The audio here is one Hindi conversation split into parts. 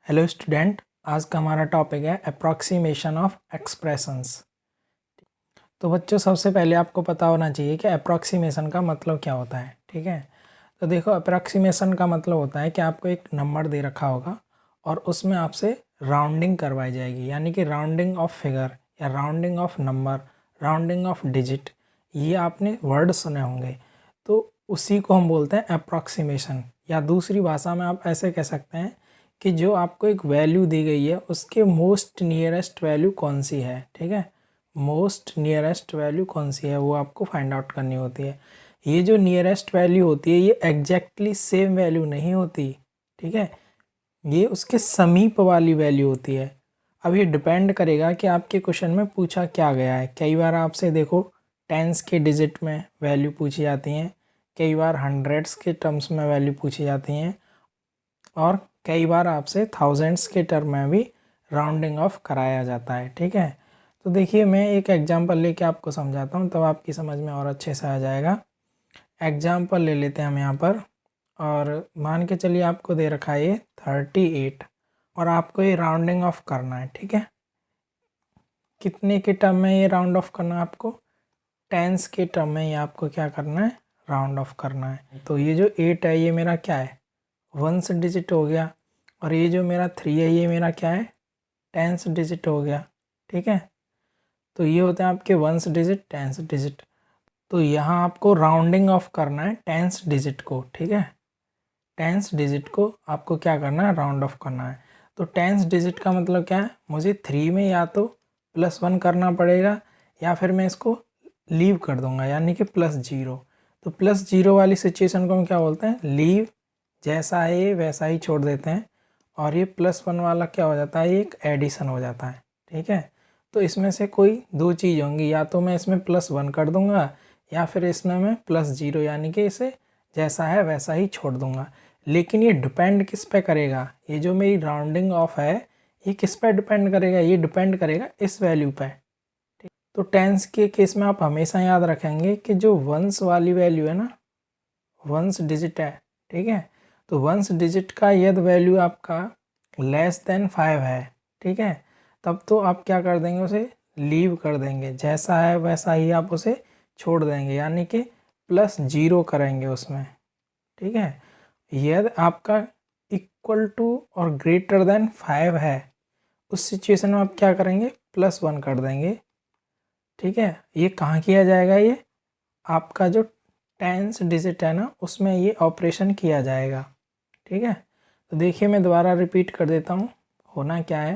हेलो स्टूडेंट, आज का हमारा टॉपिक है अप्रॉक्सीमेशन ऑफ एक्सप्रेशंस। तो बच्चों, सबसे पहले आपको पता होना चाहिए कि अप्रॉक्सीमेशन का मतलब क्या होता है। ठीक है, तो देखो, अप्रॉक्सीमेशन का मतलब होता है कि आपको एक नंबर दे रखा होगा और उसमें आपसे राउंडिंग करवाई जाएगी, यानी कि राउंडिंग ऑफ फिगर या rounding off number, rounding off digit. ये आपने वर्ड सुने होंगे, तो उसी को हम बोलते हैं अप्रॉक्सीमेशन। या दूसरी भाषा में आप ऐसे कह सकते हैं कि जो आपको एक वैल्यू दी गई है उसके मोस्ट नियरेस्ट वैल्यू कौन सी है। ठीक है, मोस्ट नियरेस्ट वैल्यू कौन सी है वो आपको फाइंड आउट करनी होती है। ये जो नियरेस्ट वैल्यू होती है ये एग्जैक्टली सेम वैल्यू नहीं होती। ठीक है, ये उसके समीप वाली वैल्यू होती है। अब ये डिपेंड करेगा कि आपके क्वेश्चन में पूछा क्या गया है। कई बार आपसे देखो टेंस के डिजिट में वैल्यू पूछी जाती हैं, कई बार हंड्रेड्स के टर्म्स में वैल्यू पूछी जाती हैं, और कई बार आपसे थाउजेंड्स के टर्म में भी राउंडिंग ऑफ कराया जाता है। ठीक है, तो देखिए, मैं एक एग्जांपल लेके आपको समझाता हूँ, तब आपकी समझ में और अच्छे से आ जाएगा। एग्जांपल ले लेते हैं हम यहाँ पर, और मान के चलिए आपको दे रखा है ये 38 और आपको ये राउंडिंग ऑफ करना है। ठीक है, कितने के टर्म में ये राउंड ऑफ करना है आपको? टेंस के टर्म में ये आपको क्या करना है? राउंड ऑफ करना है। तो ये जो 8 है ये मेरा क्या है? वंस डिजिट हो गया, और ये जो मेरा 3 है ये मेरा क्या है? टेंस डिजिट हो गया। ठीक है, तो ये होते हैं आपके वंस डिजिट, टेंस डिजिट। तो यहाँ आपको राउंडिंग ऑफ करना है टेंस डिजिट को। ठीक है, टेंस डिजिट को आपको क्या करना है? राउंड ऑफ करना है। तो टेंस डिजिट का मतलब क्या है? मुझे 3 में या तो +1 करना पड़ेगा या फिर मैं इसको लीव कर दूंगा, यानी कि +0। तो +0 वाली सिचुएशन को हम क्या बोलते हैं? लीव। जैसा है ये वैसा ही छोड़ देते हैं, और ये +1 वाला क्या हो जाता है? ये एक एडिशन हो जाता है। ठीक है, तो इसमें से कोई दो चीज़ होंगी, या तो मैं इसमें +1 कर दूंगा या फिर इसमें मैं +0, यानी कि इसे जैसा है वैसा ही छोड़ दूंगा। लेकिन ये डिपेंड किस पे करेगा? ये जो मेरी राउंडिंग ऑफ है ये किस पे डिपेंड करेगा? ये डिपेंड करेगा इस वैल्यू पे। ठीक, तो टेंस के केस में आप हमेशा याद रखेंगे कि जो वंस वाली वैल्यू है ना, वंस डिजिट है। ठीक है, तो वंस डिजिट का यदि वैल्यू आपका <<5 है, ठीक है, तब तो आप क्या कर देंगे? उसे लीव कर देंगे, जैसा है वैसा ही आप उसे छोड़ देंगे, यानी कि +0 करेंगे उसमें। ठीक है, यदि आपका इक्वल टू और ग्रेटर देन 5 है, उस सिचुएशन में आप क्या करेंगे? +1 कर देंगे। ठीक है, ये कहाँ किया जाएगा? ये आपका जो टेंस डिजिट है ना उसमें ये ऑपरेशन किया जाएगा। ठीक है, तो देखिए, मैं दोबारा रिपीट कर देता हूँ। होना क्या है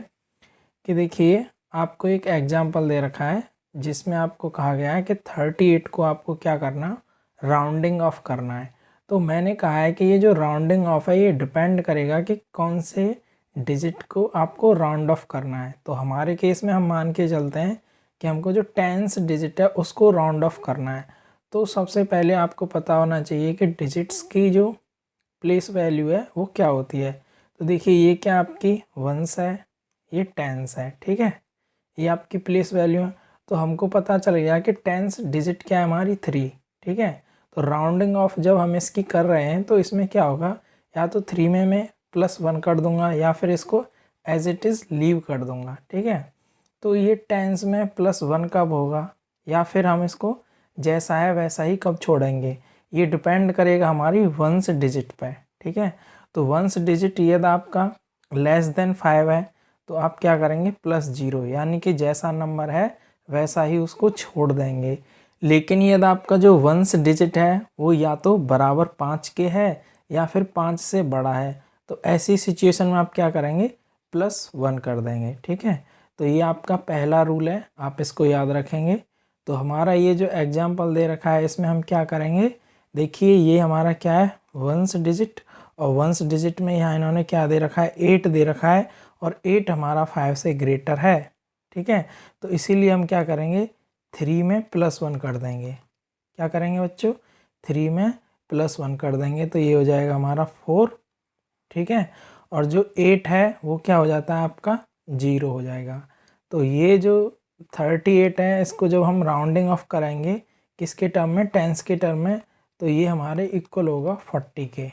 कि देखिए, आपको एक एग्जाम्पल दे रखा है जिसमें आपको कहा गया है कि 38 को आपको क्या करना? राउंडिंग ऑफ करना है। तो मैंने कहा है कि ये जो राउंडिंग ऑफ है ये डिपेंड करेगा कि कौन से डिजिट को आपको राउंड ऑफ करना है। तो हमारे केस में हम मान के चलते हैं कि हमको जो टेंस डिजिट है उसको राउंड ऑफ करना है। तो सबसे पहले आपको पता होना चाहिए कि डिजिट्स की जो प्लेस वैल्यू है वो क्या होती है। तो देखिए, ये क्या आपकी वंस है, ये टेंस है। ठीक है, ये आपकी प्लेस वैल्यू है। तो हमको पता चल गया कि टेंस डिजिट क्या है? हमारी 3। ठीक है, तो राउंडिंग ऑफ जब हम इसकी कर रहे हैं तो इसमें क्या होगा? या तो 3 में मैं +1 कर दूंगा या फिर इसको एज इट इज़ लीव कर दूंगा। ठीक है, तो ये टेंस में +1 कब होगा, या फिर हम इसको जैसा है वैसा ही कब छोड़ेंगे? ये डिपेंड करेगा हमारी वंस डिजिट पे। ठीक है, तो वंस डिजिट यदि आपका <<5 है तो आप क्या करेंगे? +0, यानी कि जैसा नंबर है वैसा ही उसको छोड़ देंगे। लेकिन यदि आपका जो वंस डिजिट है वो या तो बराबर 5 के है या फिर 5 से बड़ा है, तो ऐसी सिचुएशन में आप क्या करेंगे? +1 कर देंगे। ठीक है, तो ये आपका पहला रूल है, आप इसको याद रखेंगे। तो हमारा ये जो एग्जाम्पल दे रखा है इसमें हम क्या करेंगे? देखिए, ये हमारा क्या है? वंस डिजिट, और वंस डिजिट में यहाँ इन्होंने क्या दे रखा है? 8 दे रखा है, और 8 हमारा 5 से ग्रेटर है। ठीक है, तो इसीलिए हम क्या करेंगे? 3 में +1 कर देंगे। क्या करेंगे बच्चों? 3 में +1 कर देंगे, तो ये हो जाएगा हमारा 4। ठीक है, और जो 8 है वो क्या हो जाता है? आपका 0 हो जाएगा। तो ये जो 38 है इसको जब हम राउंडिंग ऑफ कराएंगे किसके टर्म में? टेंस के टर्म में, तो ये हमारे इक्वल होगा 40 के।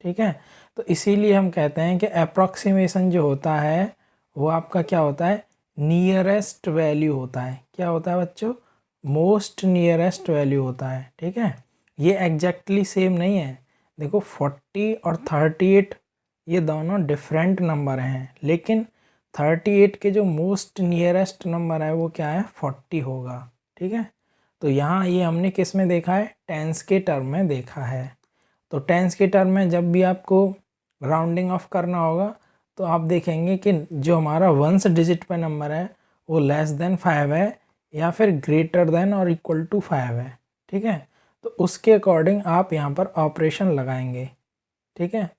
ठीक है। तो इसीलिए हम कहते हैं कि अप्रॉक्सीमेशन जो होता है वो आपका क्या होता है, नियरेस्ट वैल्यू होता है। क्या होता है बच्चों, मोस्ट नियरेस्ट वैल्यू होता है। ठीक है, ये एग्जैक्टली सेम नहीं है। देखो 40 और 38 ये दोनों डिफरेंट नंबर हैं, लेकिन 38 के जो मोस्ट नियरेस्ट नंबर है वो क्या है, 40 होगा। ठीक है, तो यहाँ ये हमने किस में देखा है, टेंस के टर्म में देखा है। तो टेंस के टर्म में जब भी आपको राउंडिंग ऑफ करना होगा तो आप देखेंगे कि जो हमारा वंस डिजिट पे नंबर है वो लेस देन 5 है या फिर ग्रेटर देन और इक्वल टू 5 है। ठीक है, तो उसके अकॉर्डिंग आप यहाँ पर ऑपरेशन लगाएंगे। ठीक है,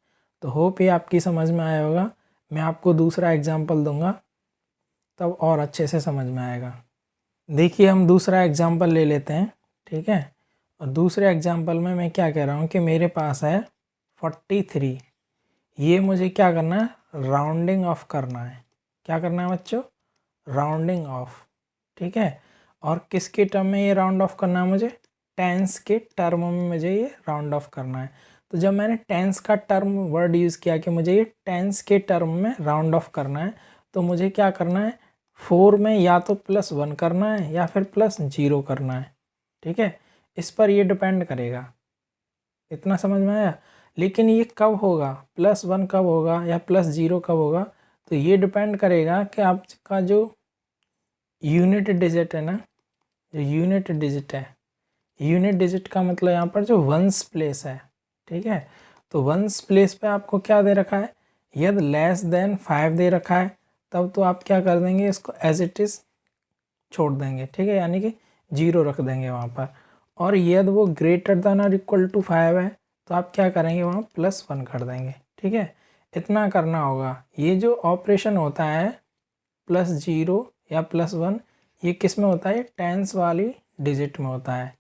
तो होप ये आपकी समझ में आया होगा। मैं आपको दूसरा एग्जांपल दूंगा तब और अच्छे से समझ में आएगा। देखिए हम दूसरा एग्जांपल ले लेते हैं। ठीक है, और दूसरे एग्जांपल में मैं क्या कह रहा हूँ कि मेरे पास है 43। ये मुझे क्या करना है, राउंडिंग ऑफ करना है। क्या करना है बच्चों, राउंडिंग ऑफ। ठीक है, और किसके टर्म में ये राउंड ऑफ करना है मुझे, टेंस के टर्म में मुझे ये राउंड ऑफ करना है। तो जब मैंने टेंस का टर्म वर्ड यूज़ किया कि मुझे ये टेंस के टर्म में राउंड ऑफ करना है, तो मुझे क्या करना है, 4 में या तो +1 करना है या फिर +0 करना है। ठीक है, इस पर ये डिपेंड करेगा। इतना समझ में आया। लेकिन ये कब होगा, +1 कब होगा या +0 कब होगा, तो ये डिपेंड करेगा कि आपका जो यूनिट डिजिट है ना, जो यूनिट डिजिट है, यूनिट डिजिट का मतलब यहाँ पर जो वंस प्लेस है। ठीक है, तो वंस प्लेस पे आपको क्या दे रखा है, यदि लेस देन 5 दे रखा है तब तो आप क्या कर देंगे, इसको एज इट इज़ छोड़ देंगे। ठीक है, यानी कि 0 रख देंगे वहाँ पर। और यदि वो ग्रेटर देन और इक्वल टू 5 है तो आप क्या करेंगे, वहाँ +1 कर देंगे। ठीक है, इतना करना होगा। ये जो ऑपरेशन होता है +0 या +1, ये किस में होता है, टेंस वाली डिजिट में होता है।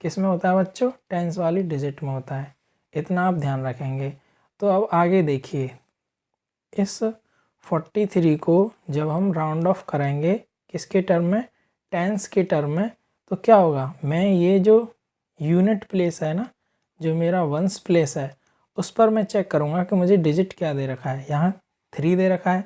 किस में होता है बच्चों, टेंस वाली डिजिट में होता है। इतना आप ध्यान रखेंगे। तो अब आगे देखिए, इस 43 को जब हम राउंड ऑफ करेंगे किसके टर्म में, टेंस के टर्म में, तो क्या होगा, मैं ये जो यूनिट प्लेस है ना, जो मेरा वंस प्लेस है, उस पर मैं चेक करूँगा कि मुझे डिजिट क्या दे रखा है। यहाँ 3 दे रखा है।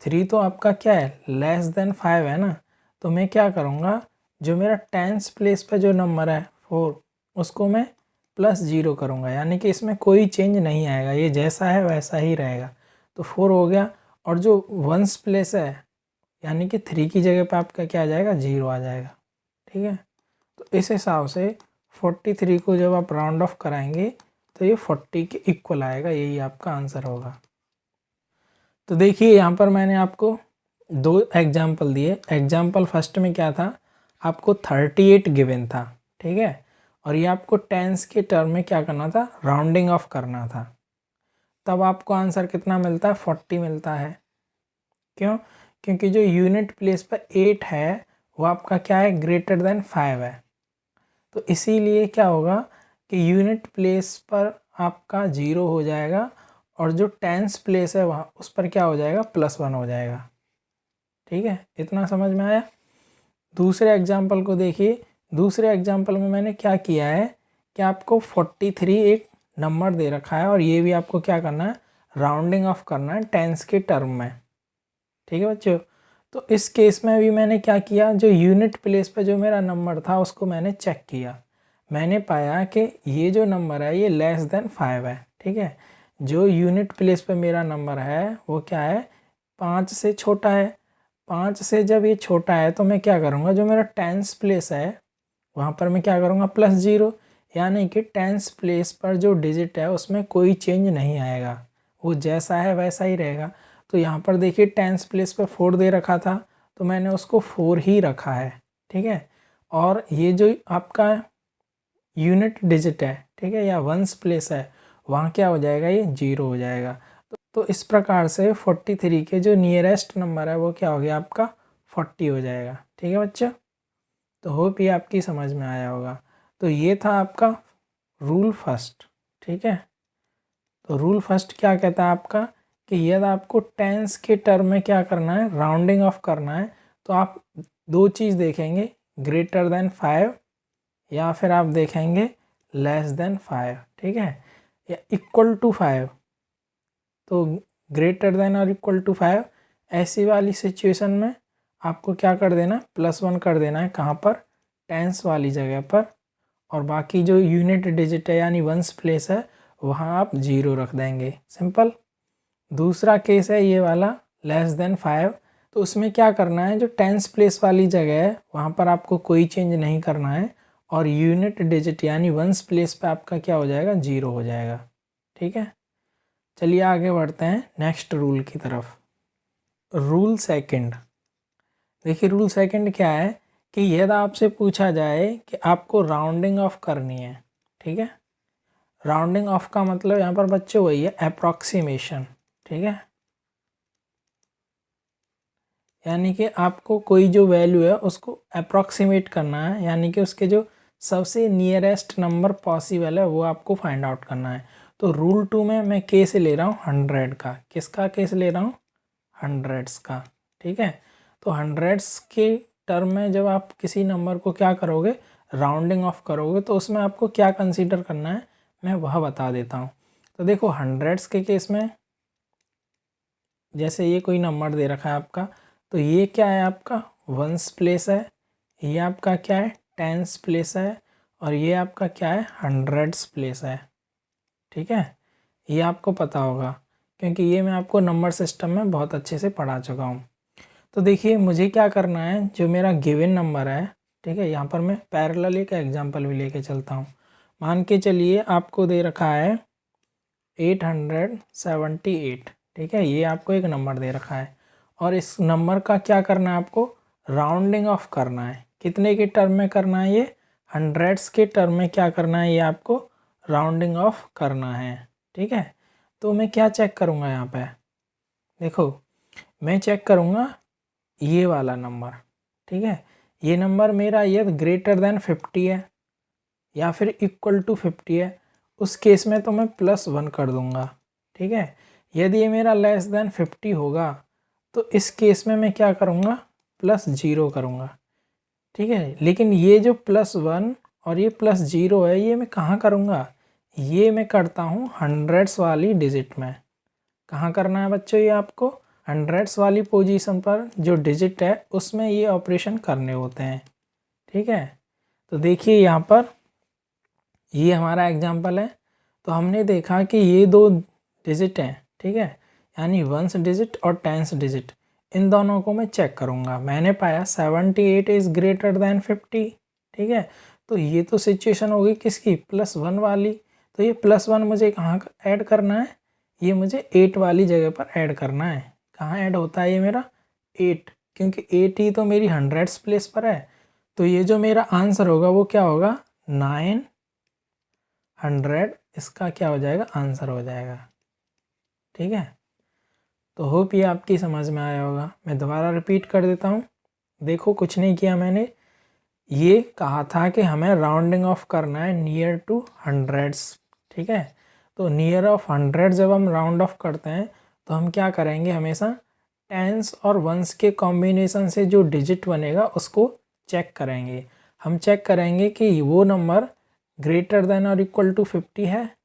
3 तो आपका क्या है, लेस देन 5 है ना। तो मैं क्या करूँगा, जो मेरा टेंस प्लेस पे जो नंबर है 4, उसको मैं +0 करूँगा, यानी कि इसमें कोई चेंज नहीं आएगा, ये जैसा है वैसा ही रहेगा। तो 4 हो गया। और जो वंस प्लेस है यानी कि 3 की जगह पे आपका क्या आ जाएगा, 0 आ जाएगा। ठीक है, तो इस हिसाब से 43 को जब आप राउंड ऑफ कराएंगे तो ये 40 के इक्वल आएगा, यही आपका आंसर होगा। तो देखिए यहाँ पर मैंने आपको 2 एग्जाम्पल दिए। एग्जाम्पल फर्स्ट में क्या था, आपको 38 गिवन था। ठीक है, और ये आपको टेंस के टर्म में क्या करना था, राउंडिंग ऑफ करना था। तब आपको आंसर कितना मिलता है, 40 मिलता है। क्यों, क्योंकि जो यूनिट प्लेस पर 8 है वो आपका क्या है, ग्रेटर देन 5 है। तो इसीलिए क्या होगा कि यूनिट प्लेस पर आपका 0 हो जाएगा और जो टेंस प्लेस है वहाँ उस पर क्या हो जाएगा, +1 हो जाएगा। ठीक है, इतना समझ में आया। दूसरे एग्जाम्पल को देखिए। दूसरे एग्जाम्पल में मैंने क्या किया है कि आपको 43 एक नंबर दे रखा है और ये भी आपको क्या करना है, राउंडिंग ऑफ करना है टेंस के टर्म में। ठीक है बच्चों, तो इस केस में भी मैंने क्या किया, जो यूनिट प्लेस पे जो मेरा नंबर था उसको मैंने चेक किया। मैंने पाया कि ये जो नंबर है ये लेस देन 5 है। ठीक है, जो यूनिट प्लेस पे मेरा नंबर है वो क्या है, 5 से छोटा है। 5 से जब ये छोटा है तो मैं क्या करूँगा, जो मेरा टेंस प्लेस है वहाँ पर मैं क्या करूँगा, +0, यानी कि टेंस प्लेस पर जो डिजिट है उसमें कोई चेंज नहीं आएगा, वो जैसा है वैसा ही रहेगा। तो यहाँ पर देखिए टेंस प्लेस पे 4 दे रखा था तो मैंने उसको 4 ही रखा है। ठीक है, और ये जो आपका यूनिट डिजिट है, ठीक है, या वंस प्लेस है, वहाँ क्या हो जाएगा, ये 0 हो जाएगा। तो इस प्रकार से 43 के जो नियरेस्ट नंबर है वो क्या हो गया, आपका 40 हो जाएगा। ठीक है बच्चा, तो होप ये आपकी समझ में आया होगा। तो ये था आपका रूल फर्स्ट। ठीक है, तो रूल फर्स्ट क्या कहता है आपका कि यदि आपको टेंस के टर्म में क्या करना है, राउंडिंग ऑफ करना है, तो आप 2 चीज़ देखेंगे, ग्रेटर देन 5 या फिर आप देखेंगे लेस देन 5। ठीक है, या इक्वल टू 5, तो ग्रेटर देन और इक्वल टू 5, ऐसी वाली सिचुएशन में आपको क्या कर देना, +1 कर देना है। कहाँ पर, टेंस वाली जगह पर, और बाकी जो यूनिट डिजिट है यानी वंस प्लेस है वहाँ आप 0 रख देंगे, सिंपल। दूसरा केस है ये वाला, लेस देन 5, तो उसमें क्या करना है, जो टेंस प्लेस वाली जगह है वहाँ पर आपको कोई चेंज नहीं करना है, और यूनिट डिजिट यानी वंस प्लेस पे आपका क्या हो जाएगा, 0 हो जाएगा, ठीक है। चलिए आगे बढ़ते हैं नेक्स्ट रूल की तरफ। रूल सेकंड, देखिए रूल सेकंड क्या है कि यदि आपसे पूछा जाए कि आपको राउंडिंग ऑफ करनी है, ठीक है। राउंडिंग ऑफ का मतलब यहाँ पर बच्चे वही है, अप्रॉक्सीमेशन, ठीक है। यानी कि आपको कोई जो वैल्यू है उसको अप्रॉक्सीमेट करना है, यानी कि उसके जो सबसे नियरेस्ट नंबर पॉसिबल है वो आपको फाइंड आउट करना है। तो रूल 2 में मैं के से ले रहा हूँ 100 का, किसका केस ले रहा हूँ, हंड्रेड्स का, ठीक है। तो हंड्रेड्स के टर्म में जब आप किसी नंबर को क्या करोगे, राउंडिंग ऑफ करोगे, तो उसमें आपको क्या कंसीडर करना है मैं वह बता देता हूँ। तो देखो हंड्रेड्स के केस में जैसे ये कोई नंबर दे रखा है आपका, तो ये क्या है आपका वंस प्लेस है, ये आपका क्या है टेंस प्लेस है, और ये आपका क्या है हंड्रेड्स प्लेस है, ठीक है। ये आपको पता होगा क्योंकि ये मैं आपको नंबर सिस्टम में बहुत अच्छे से पढ़ा चुका हूँ। तो देखिए मुझे क्या करना है, जो मेरा गिवन नंबर है, ठीक है, यहाँ पर मैं पैरेलल एक एग्जांपल भी लेके चलता हूँ। मान के चलिए आपको दे रखा है 878, ठीक है, ये आपको एक नंबर दे रखा है, और इस नंबर का क्या करना है, आपको राउंडिंग ऑफ करना है। कितने के टर्म में करना है, ये हंड्रेड्स के टर्म में क्या करना है, ये आपको राउंडिंग ऑफ करना है, ठीक है। तो मैं क्या चेक करूँगा यहाँ पे, देखो मैं चेक करूँगा ये वाला नंबर, ठीक है। ये नंबर मेरा ये ग्रेटर देन 50 है या फिर इक्वल टू 50 है, उस केस में तो मैं +1 कर दूंगा, ठीक है। यदि ये मेरा लेस देन 50 होगा तो इस केस में मैं क्या करूँगा, +0 करूँगा, ठीक है। लेकिन ये जो +1 और ये +0 है, ये मैं कहाँ करूँगा, ये मैं करता हूँ हंड्रेड्स वाली डिजिट में। कहाँ करना है बच्चों, ये आपको हंड्रेड्स वाली पोजीशन पर जो डिजिट है उसमें ये ऑपरेशन करने होते हैं, ठीक है। तो देखिए यहाँ पर ये हमारा एग्जाम्पल है। तो हमने देखा कि ये दो डिजिट हैं, ठीक है, यानी वंस डिजिट और टेंस डिजिट, इन दोनों को मैं चेक करूँगा। मैंने पाया 78 इज़ ग्रेटर दैन 50, ठीक है। तो ये तो सिचुएशन होगी किसकी, +1 वाली। तो ये +1 मुझे कहाँ ऐड करना है, ये मुझे 8 वाली जगह पर ऐड करना है। कहाँ ऐड होता है ये मेरा, 8, क्योंकि 8 ही तो मेरी हंड्रेड्स प्लेस पर है। तो ये जो मेरा आंसर होगा वो क्या होगा, 900, इसका क्या हो जाएगा, आंसर हो जाएगा, ठीक है। तो होप ये आपकी समझ में आया होगा। मैं दोबारा रिपीट कर देता हूँ। देखो कुछ नहीं किया मैंने, ये कहा था कि हमें राउंडिंग ऑफ करना है नियर टू हंड्रेड्स, ठीक है। तो नियर ऑफ 100 जब हम राउंड ऑफ करते हैं तो हम क्या करेंगे, हमेशा टेंस और वंस के कॉम्बिनेशन से जो डिजिट बनेगा उसको चेक करेंगे। हम चेक करेंगे कि वो नंबर ग्रेटर देन और इक्वल टू 50 है।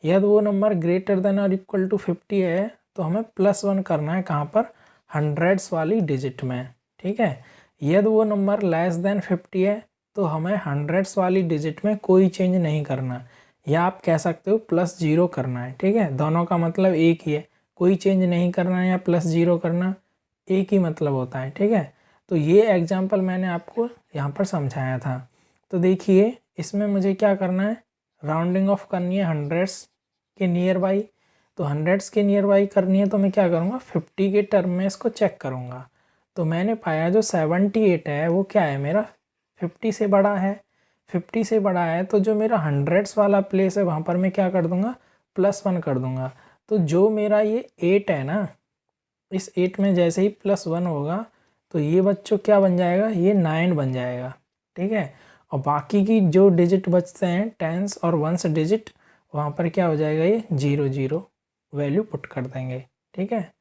यदि वो नंबर ग्रेटर देन और इक्वल टू 50 है तो हमें +1 करना है, कहाँ पर, हंड्रेड्स वाली डिजिट में, ठीक है। यदि वो नंबर लेस देन 50 है तो हमें हंड्रेड्स वाली डिजिट में कोई चेंज नहीं करना, या आप कह सकते हो +0 करना है, ठीक है। दोनों का मतलब एक ही है, कोई चेंज नहीं करना है या +0 करना, एक ही मतलब होता है, ठीक है। तो ये एग्जाम्पल मैंने आपको यहाँ पर समझाया था। तो देखिए इसमें मुझे क्या करना है, राउंडिंग ऑफ करनी है हंड्रेड्स के नियर बाई। तो हंड्रेड्स के नियर बाई करनी है तो मैं क्या करूँगा, 50 के टर्म में इसको चेक करूँगा। तो मैंने पाया जो 78 है वो क्या है, मेरा 50 से बड़ा है। 50 से बड़ा है तो जो मेरा हंड्रेड्स वाला प्लेस है वहाँ पर मैं क्या कर दूँगा, +1 कर दूँगा। तो जो मेरा ये 8 है ना, इस 8 में जैसे ही +1 होगा तो ये बच्चों क्या बन जाएगा, ये 9 बन जाएगा, ठीक है। और बाकी की जो डिजिट बचते हैं टेंस और वंस डिजिट, वहाँ पर क्या हो जाएगा, ये 0 वैल्यू पुट कर देंगे, ठीक है।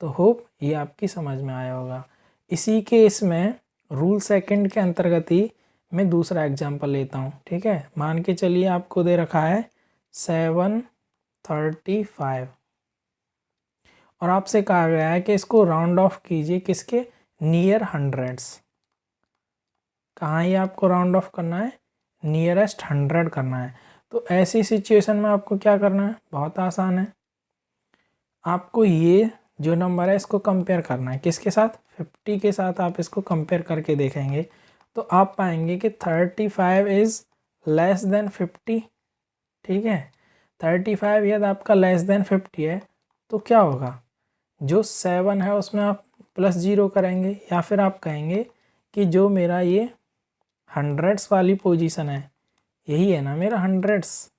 तो होप ये आपकी समझ में आया होगा। इसी के इसमें रूल सेकंड के अंतर्गत ही मैं दूसरा एग्जांपल लेता हूँ, ठीक है। मान के चलिए आपको दे रखा है 7 35 और आपसे कहा गया है कि इसको राउंड ऑफ कीजिए किसके, नियर हंड्रेड्स। कहाँ ये आपको राउंड ऑफ करना है, नियरेस्ट 100 करना है। तो ऐसी सिचुएशन में आपको क्या करना है, बहुत आसान है। आपको ये जो नंबर है इसको कंपेयर करना है किसके साथ, 50 के साथ। आप इसको कंपेयर करके देखेंगे तो आप पाएंगे कि 35 इज़ लेस देन 50। ठीक है, 35 यदि आपका लेस देन 50 है तो क्या होगा, जो 7 है उसमें आप +0 करेंगे, या फिर आप कहेंगे कि जो मेरा ये हंड्रेड्स वाली पोजीशन है, यही है ना मेरा हंड्रेड्स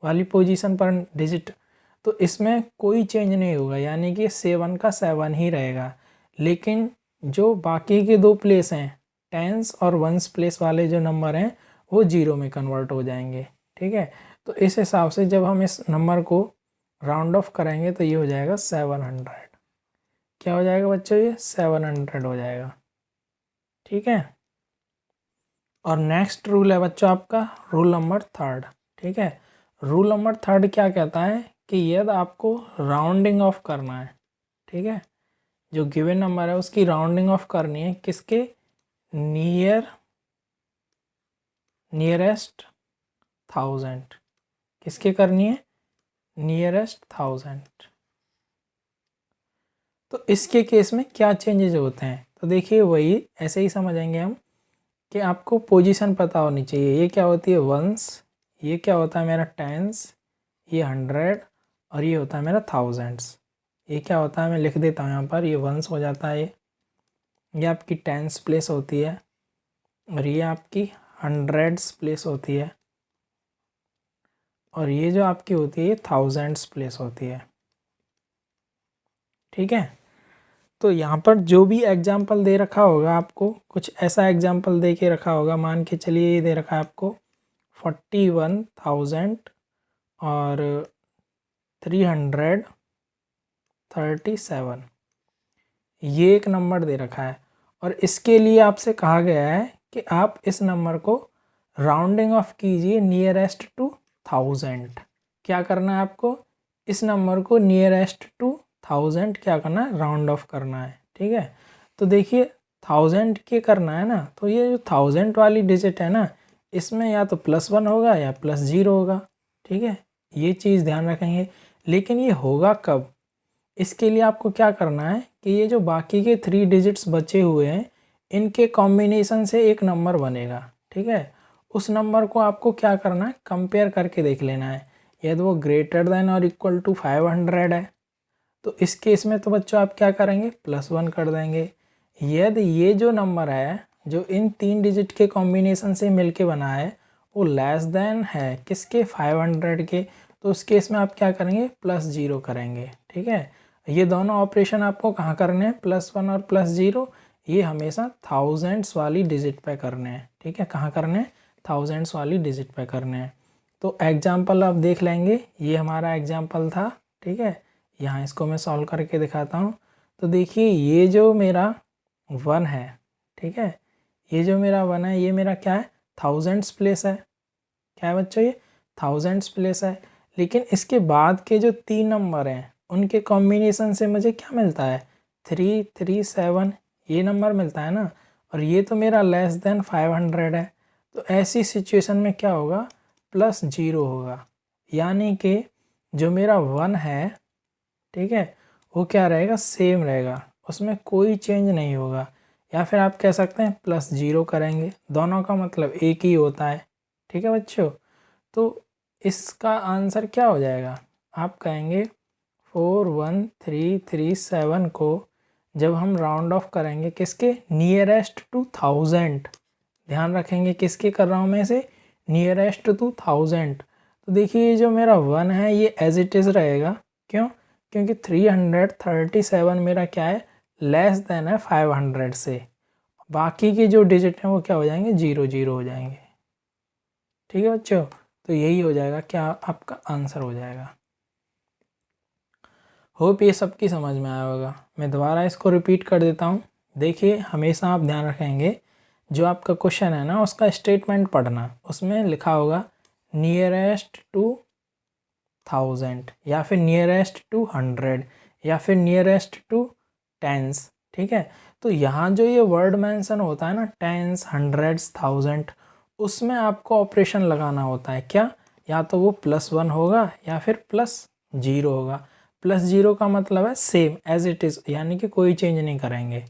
वाली पोजीशन पर डिजिट, तो इसमें कोई चेंज नहीं होगा, यानी कि 7 का 7 ही रहेगा। लेकिन जो बाकी के दो प्लेस हैं, टेंस और वंस प्लेस वाले जो नंबर हैं वो 0 में कन्वर्ट हो जाएंगे। ठीक है, तो इस हिसाब से जब हम इस नंबर को राउंड ऑफ करेंगे तो ये हो जाएगा 700। क्या हो जाएगा बच्चों, ये 700 हो जाएगा। ठीक है, और नेक्स्ट रूल है बच्चों आपका रूल नंबर 3। ठीक है, रूल नंबर 3 क्या कहता है कि यदि आपको राउंडिंग ऑफ करना है, ठीक है, जो गिवन नंबर है उसकी राउंडिंग ऑफ करनी है किसके, नियरेस्ट 1000। किसके करनी है, नियरेस्ट 1000। तो इसके केस में क्या चेंजेज होते हैं, तो देखिए वही ऐसे ही समझेंगे हम कि आपको पोजीशन पता होनी चाहिए। ये क्या होती है वंस, ये क्या होता है मेरा टेंस, ये 100 और ये होता है मेरा थाउजेंड्स। ये क्या होता है मैं लिख देता हूँ यहाँ पर, ये वंस हो जाता है, ये आपकी टेंस प्लेस होती है और ये आपकी हंड्रेड्स प्लेस होती है और ये जो आपकी होती है ये थाउजेंड्स प्लेस होती है। ठीक है, तो यहाँ पर जो भी एग्जाम्पल दे रखा होगा आपको, कुछ ऐसा एग्जाम्पल दे के रखा होगा, मान के चलिए ये दे रखा है आपको 41,000 और 337, ये एक नंबर दे रखा है और इसके लिए आपसे कहा गया है कि आप इस नंबर को राउंडिंग ऑफ कीजिए नियरेस्ट टू 1000। क्या करना है आपको, इस नंबर को नियरेस्ट टू 1000 क्या करना है, राउंड ऑफ करना है। ठीक है, तो देखिए 1000 के करना है ना, तो ये जो 1000 वाली डिजिट है ना, इसमें या तो +1 होगा या +0 होगा। ठीक है, ये चीज़ ध्यान रखेंगे। लेकिन ये होगा कब, इसके लिए आपको क्या करना है कि ये जो बाकी के 3 डिजिट्स बचे हुए हैं इनके कॉम्बिनेशन से एक नंबर बनेगा। ठीक है, उस नंबर को आपको क्या करना है, कंपेयर करके देख लेना है। यदि वो ग्रेटर देन और इक्वल टू 500 है तो इस केस में तो बच्चों आप क्या करेंगे, +1 कर देंगे। यदि ये जो नंबर है जो इन 3 डिजिट के कॉम्बिनेशन से मिलके बना है वो लेस देन है किसके, 500 के, तो उस केस में आप क्या करेंगे, +0 करेंगे। ठीक है, ये दोनों ऑपरेशन आपको कहाँ करने हैं, +1 और +0, ये हमेशा थाउजेंड्स वाली डिजिट पे करने हैं। ठीक है, कहाँ करने हैं, थाउजेंड्स वाली डिजिट पे करने हैं। तो एग्जाम्पल आप देख लेंगे, ये हमारा एग्जाम्पल था। ठीक है, यहाँ इसको मैं सॉल्व करके दिखाता हूँ। तो देखिए ये जो मेरा 1 है, ठीक है, ये जो मेरा 1 है ये मेरा क्या है, थाउजेंड्स प्लेस है। क्या है बच्चों, ये थाउजेंड्स प्लेस है। लेकिन इसके बाद के जो 3 नंबर हैं उनके कॉम्बिनेशन से मुझे क्या मिलता है, 337 ये नंबर मिलता है ना, और ये तो मेरा लेस देन 500 है। तो ऐसी सिचुएशन में क्या होगा, +0 होगा, यानी कि जो मेरा 1 है, ठीक है, वो क्या रहेगा, सेम रहेगा, उसमें कोई चेंज नहीं होगा। या फिर आप कह सकते हैं +0 करेंगे, दोनों का मतलब एक ही होता है। ठीक है बच्चों, तो इसका आंसर क्या हो जाएगा, आप कहेंगे 41337 को जब हम राउंड ऑफ करेंगे किसके, नियरेस्ट टू 1000, ध्यान रखेंगे किसके कर रहा हूँ मैं इसे, नियरेस्ट टू 1000। तो देखिए ये जो मेरा 1 है ये एज इट इज़ रहेगा, क्यों, क्योंकि 337 मेरा क्या है, लेस देन है 500 से। बाकी के जो डिजिट हैं वो क्या हो जाएंगे, 0 0 हो जाएंगे। ठीक है बच्चों, तो यही हो जाएगा, क्या आपका आंसर हो जाएगा। होप ये सबकी समझ में आया होगा। मैं दोबारा इसको रिपीट कर देता हूँ। देखिए हमेशा आप ध्यान रखेंगे, जो आपका क्वेश्चन है ना उसका स्टेटमेंट पढ़ना, उसमें लिखा होगा नियरेस्ट टू 1000 या फिर नियरेस्ट टू 100 या फिर नियरेस्ट टू टेंस, ठीक है। तो यहाँ जो ये वर्ड मेंशन होता है ना, टेंस, हंड्रेड्स, 1000, उसमें आपको ऑपरेशन लगाना होता है। क्या? या तो वो +1 होगा या फिर +0 होगा। +0 का मतलब है सेम एज इट इज़, यानी कि कोई चेंज नहीं करेंगे।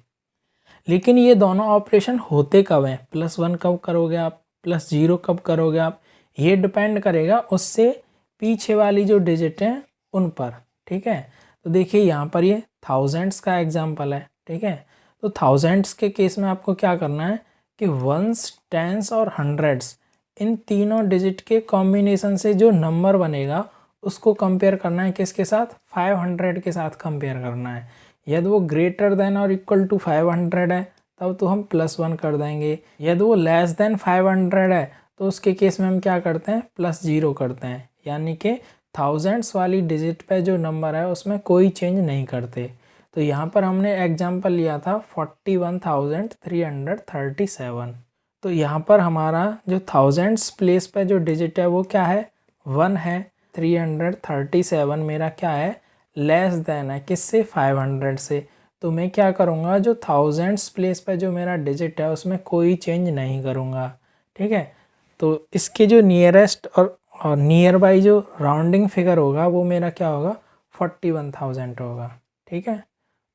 लेकिन ये दोनों ऑपरेशन होते कब हैं? +1 कब करोगे आप, +0 कब करोगे आप, ये डिपेंड करेगा उससे पीछे वाली जो डिजिट हैं उन पर, ठीक है। तो देखिए यहाँ पर ये थाउजेंड्स का एग्जाम्पल है, ठीक है। तो थाउजेंड्स के केस में आपको क्या करना है कि वंस, टेंस और हंड्रेड्स, इन तीनों डिजिट के कॉम्बिनेशन से जो नंबर बनेगा उसको कंपेयर करना है किसके साथ? 500 के साथ कंपेयर करना है। यदि वो ग्रेटर देन और इक्वल टू 500 है तब तो हम +1 कर देंगे। यदि वो लेस देन 500 है तो उसके केस में हम क्या करते हैं? +0 करते हैं, यानी कि थाउजेंड्स वाली डिजिट पे जो नंबर है उसमें कोई चेंज नहीं करते। तो यहाँ पर हमने एग्जांपल लिया था 41,337। तो यहाँ पर हमारा जो थाउजेंड्स प्लेस पे जो डिजिट है वो क्या है? 1 है। 337 मेरा क्या है? लेस देन है किससे? 500 से। तो मैं क्या करूँगा, जो थाउजेंड्स प्लेस पे जो मेरा डिजिट है उसमें कोई चेंज नहीं करूँगा, ठीक है। तो इसके जो नियरेस्ट और नियर बाई जो राउंडिंग फिगर होगा वो मेरा क्या होगा? 41,000 होगा, ठीक है।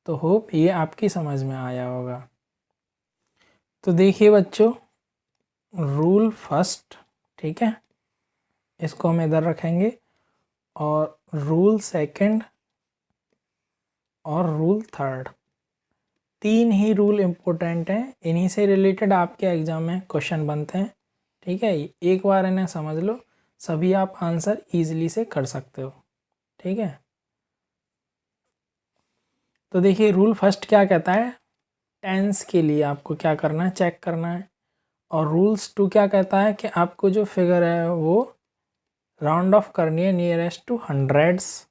तो होप ये आपकी समझ में आया होगा। तो देखिए बच्चों, रूल फर्स्ट, ठीक है, इसको हम इधर रखेंगे, और रूल सेकंड और रूल थर्ड, तीन ही रूल इम्पोर्टेंट हैं। इन्हीं से रिलेटेड आपके एग्जाम में क्वेश्चन बनते हैं, ठीक है। एक बार इन्हें समझ लो, सभी आप आंसर इजीली से कर सकते हो, ठीक है। तो देखिए रूल फर्स्ट क्या कहता है? टेंस के लिए आपको क्या करना है? चेक करना है। और रूल्स टू क्या कहता है कि आपको जो फिगर है वो राउंड ऑफ करनी है नियरेस्ट टू हंड्रेड्स।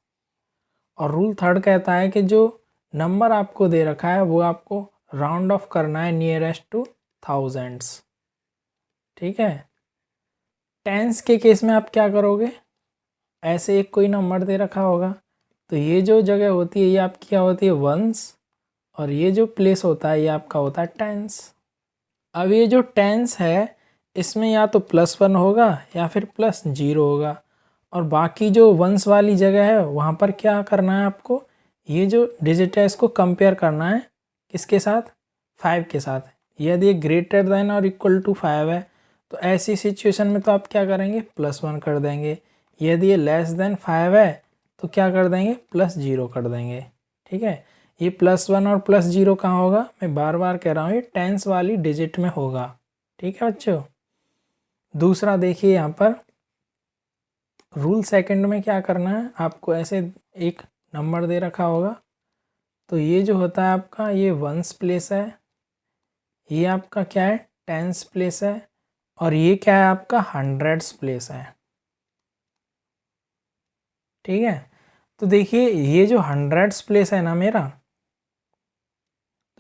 और रूल थर्ड कहता है कि जो नंबर आपको दे रखा है वो आपको राउंड ऑफ करना है नियरेस्ट टू थाउजेंड्स, ठीक है। टेंस के केस में आप क्या करोगे? ऐसे एक कोई नंबर दे रखा होगा, तो ये जो जगह होती है ये आपकी क्या होती है? वंस, और ये जो प्लेस होता है ये आपका होता है टेंस। अब ये जो टेंस है इसमें या तो +1 होगा या फिर +0 होगा, और बाकी जो वंस वाली जगह है वहाँ पर क्या करना है आपको? ये जो डिजिट है इसको कंपेयर करना है किसके साथ? 5 के साथ। यदि ये ग्रेटर देन और इक्वल टू 5 है तो ऐसी सिचुएशन में तो आप क्या करेंगे? +1 कर देंगे। यदि ये लेस देन 5 है तो क्या कर देंगे? +0 कर देंगे, ठीक है। ये +1 और +0 कहाँ होगा? मैं बार बार कह रहा हूँ, ये टेंस वाली डिजिट में होगा, ठीक है बच्चों। दूसरा देखिए यहाँ पर रूल सेकंड में क्या करना है आपको? ऐसे एक नंबर दे रखा होगा, तो ये जो होता है आपका ये वंस प्लेस है, ये आपका क्या है? टेंस प्लेस है, और ये क्या है आपका? हंड्रेड्स प्लेस है, ठीक है। तो देखिए ये जो हंड्रेड्स प्लेस है ना मेरा,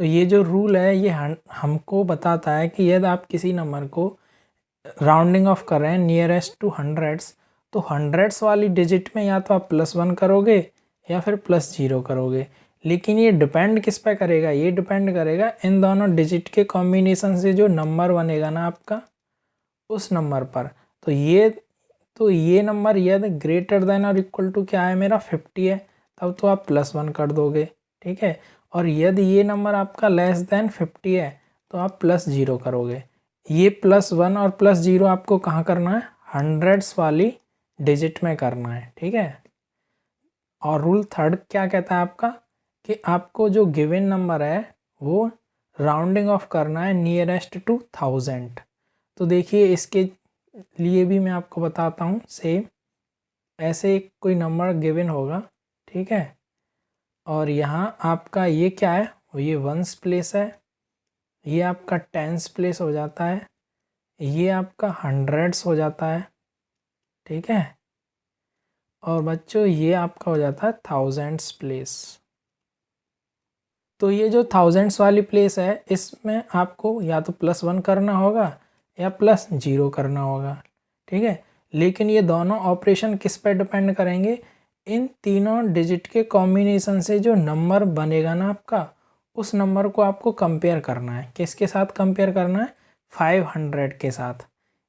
तो ये जो रूल है ये हमको बताता है कि यदि आप किसी नंबर को राउंडिंग ऑफ कर रहे हैं नियरेस्ट टू हंड्रेड्स, तो हंड्रेड्स वाली डिजिट में या तो आप +1 करोगे या फिर +0 करोगे। लेकिन ये डिपेंड किस पे करेगा? ये डिपेंड करेगा इन दोनों डिजिट के कॉम्बिनेशन से जो नंबर बनेगा ना आपका, उस नंबर पर। तो ये नंबर यदि ग्रेटर देन और इक्वल टू क्या है मेरा? 50 है, तब तो आप +1 कर दोगे, ठीक है। और यदि ये नंबर आपका लेस देन 50 है तो आप +0 करोगे। ये +1 और +0 आपको कहाँ करना है? हंड्रेड्स वाली डिजिट में करना है, ठीक है। और रूल थर्ड क्या कहता है आपका? कि आपको जो गिवन नंबर है वो राउंडिंग ऑफ करना है नियरेस्ट टू 1000। तो देखिए इसके लिए भी मैं आपको बताता हूँ। सेम ऐसे एक कोई नंबर गिवन होगा, ठीक है, और यहाँ आपका ये क्या है? ये वंस प्लेस है, ये आपका टेंस प्लेस हो जाता है, ये आपका हंड्रेड्स हो जाता है, ठीक है, और बच्चों ये आपका हो जाता है थाउजेंड्स प्लेस। तो ये जो थाउजेंड्स वाली प्लेस है इसमें आपको या तो +1 करना होगा या +0 करना होगा, ठीक है। लेकिन ये दोनों ऑपरेशन किस पर डिपेंड करेंगे, इन तीनों डिजिट के कॉम्बिनेशन से जो नंबर बनेगा ना आपका, उस नंबर को आपको कंपेयर करना है। किसके साथ कंपेयर करना है, 500 के साथ।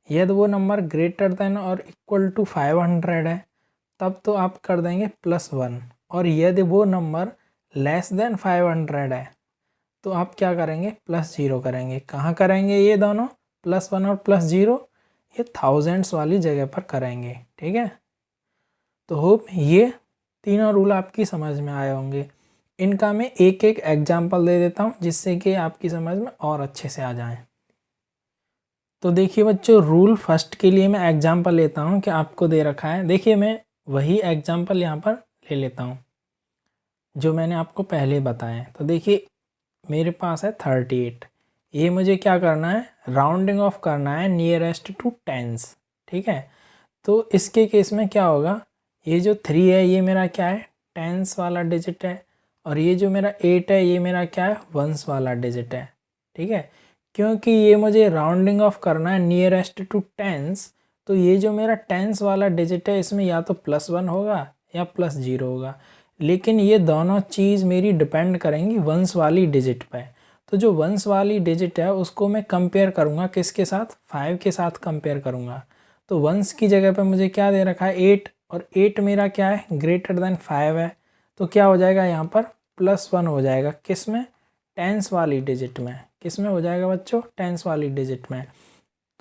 यदि वो नंबर ग्रेटर देन और इक्वल टू 500 है तब तो आप कर देंगे +1, और यदि वो नंबर लेस देन 500 है तो आप क्या करेंगे, +0 करेंगे। कहाँ करेंगे ये दोनों, +1 और +0, ये थाउजेंड्स वाली जगह पर करेंगे। ठीक है, तो होप ये तीनों रूल आपकी समझ में आए होंगे। इनका मैं एक एक एग्जाम्पल दे देता हूँ जिससे कि आपकी समझ में और अच्छे से आ जाए। तो देखिए बच्चों, रूल फर्स्ट के लिए मैं एग्जाम्पल लेता हूँ कि आपको दे रखा है। देखिए मैं वही एग्जाम्पल यहाँ पर ले लेता हूँ जो मैंने आपको पहले बताया। तो देखिए मेरे पास है 38, ये मुझे क्या करना है, राउंडिंग ऑफ करना है नियरेस्ट टू टेंस। ठीक है, तो इसके केस में क्या होगा, ये जो 3 है ये मेरा क्या है, टेंस वाला डिजिट है, और ये जो मेरा 8 है ये मेरा क्या है, वंस वाला डिजिट है। ठीक है, क्योंकि ये मुझे राउंडिंग ऑफ करना है नियरेस्ट टू टेंस, तो ये जो मेरा टेंस वाला डिजिट है इसमें या तो +1 होगा या +0 होगा, लेकिन ये दोनों चीज़ मेरी डिपेंड करेंगी वंस वाली डिजिट पे। तो जो वंस वाली डिजिट है उसको मैं कंपेयर करूँगा किसके साथ, 5 के साथ कंपेयर करूँगा। तो वंस की जगह पे मुझे क्या दे रखा है, 8, और 8 मेरा क्या है, ग्रेटर देन 5 है, तो क्या हो जाएगा यहाँ पर +1 हो जाएगा। किस में, टेंस वाली डिजिट में। किस में हो जाएगा बच्चों, टेंस वाली डिजिट में।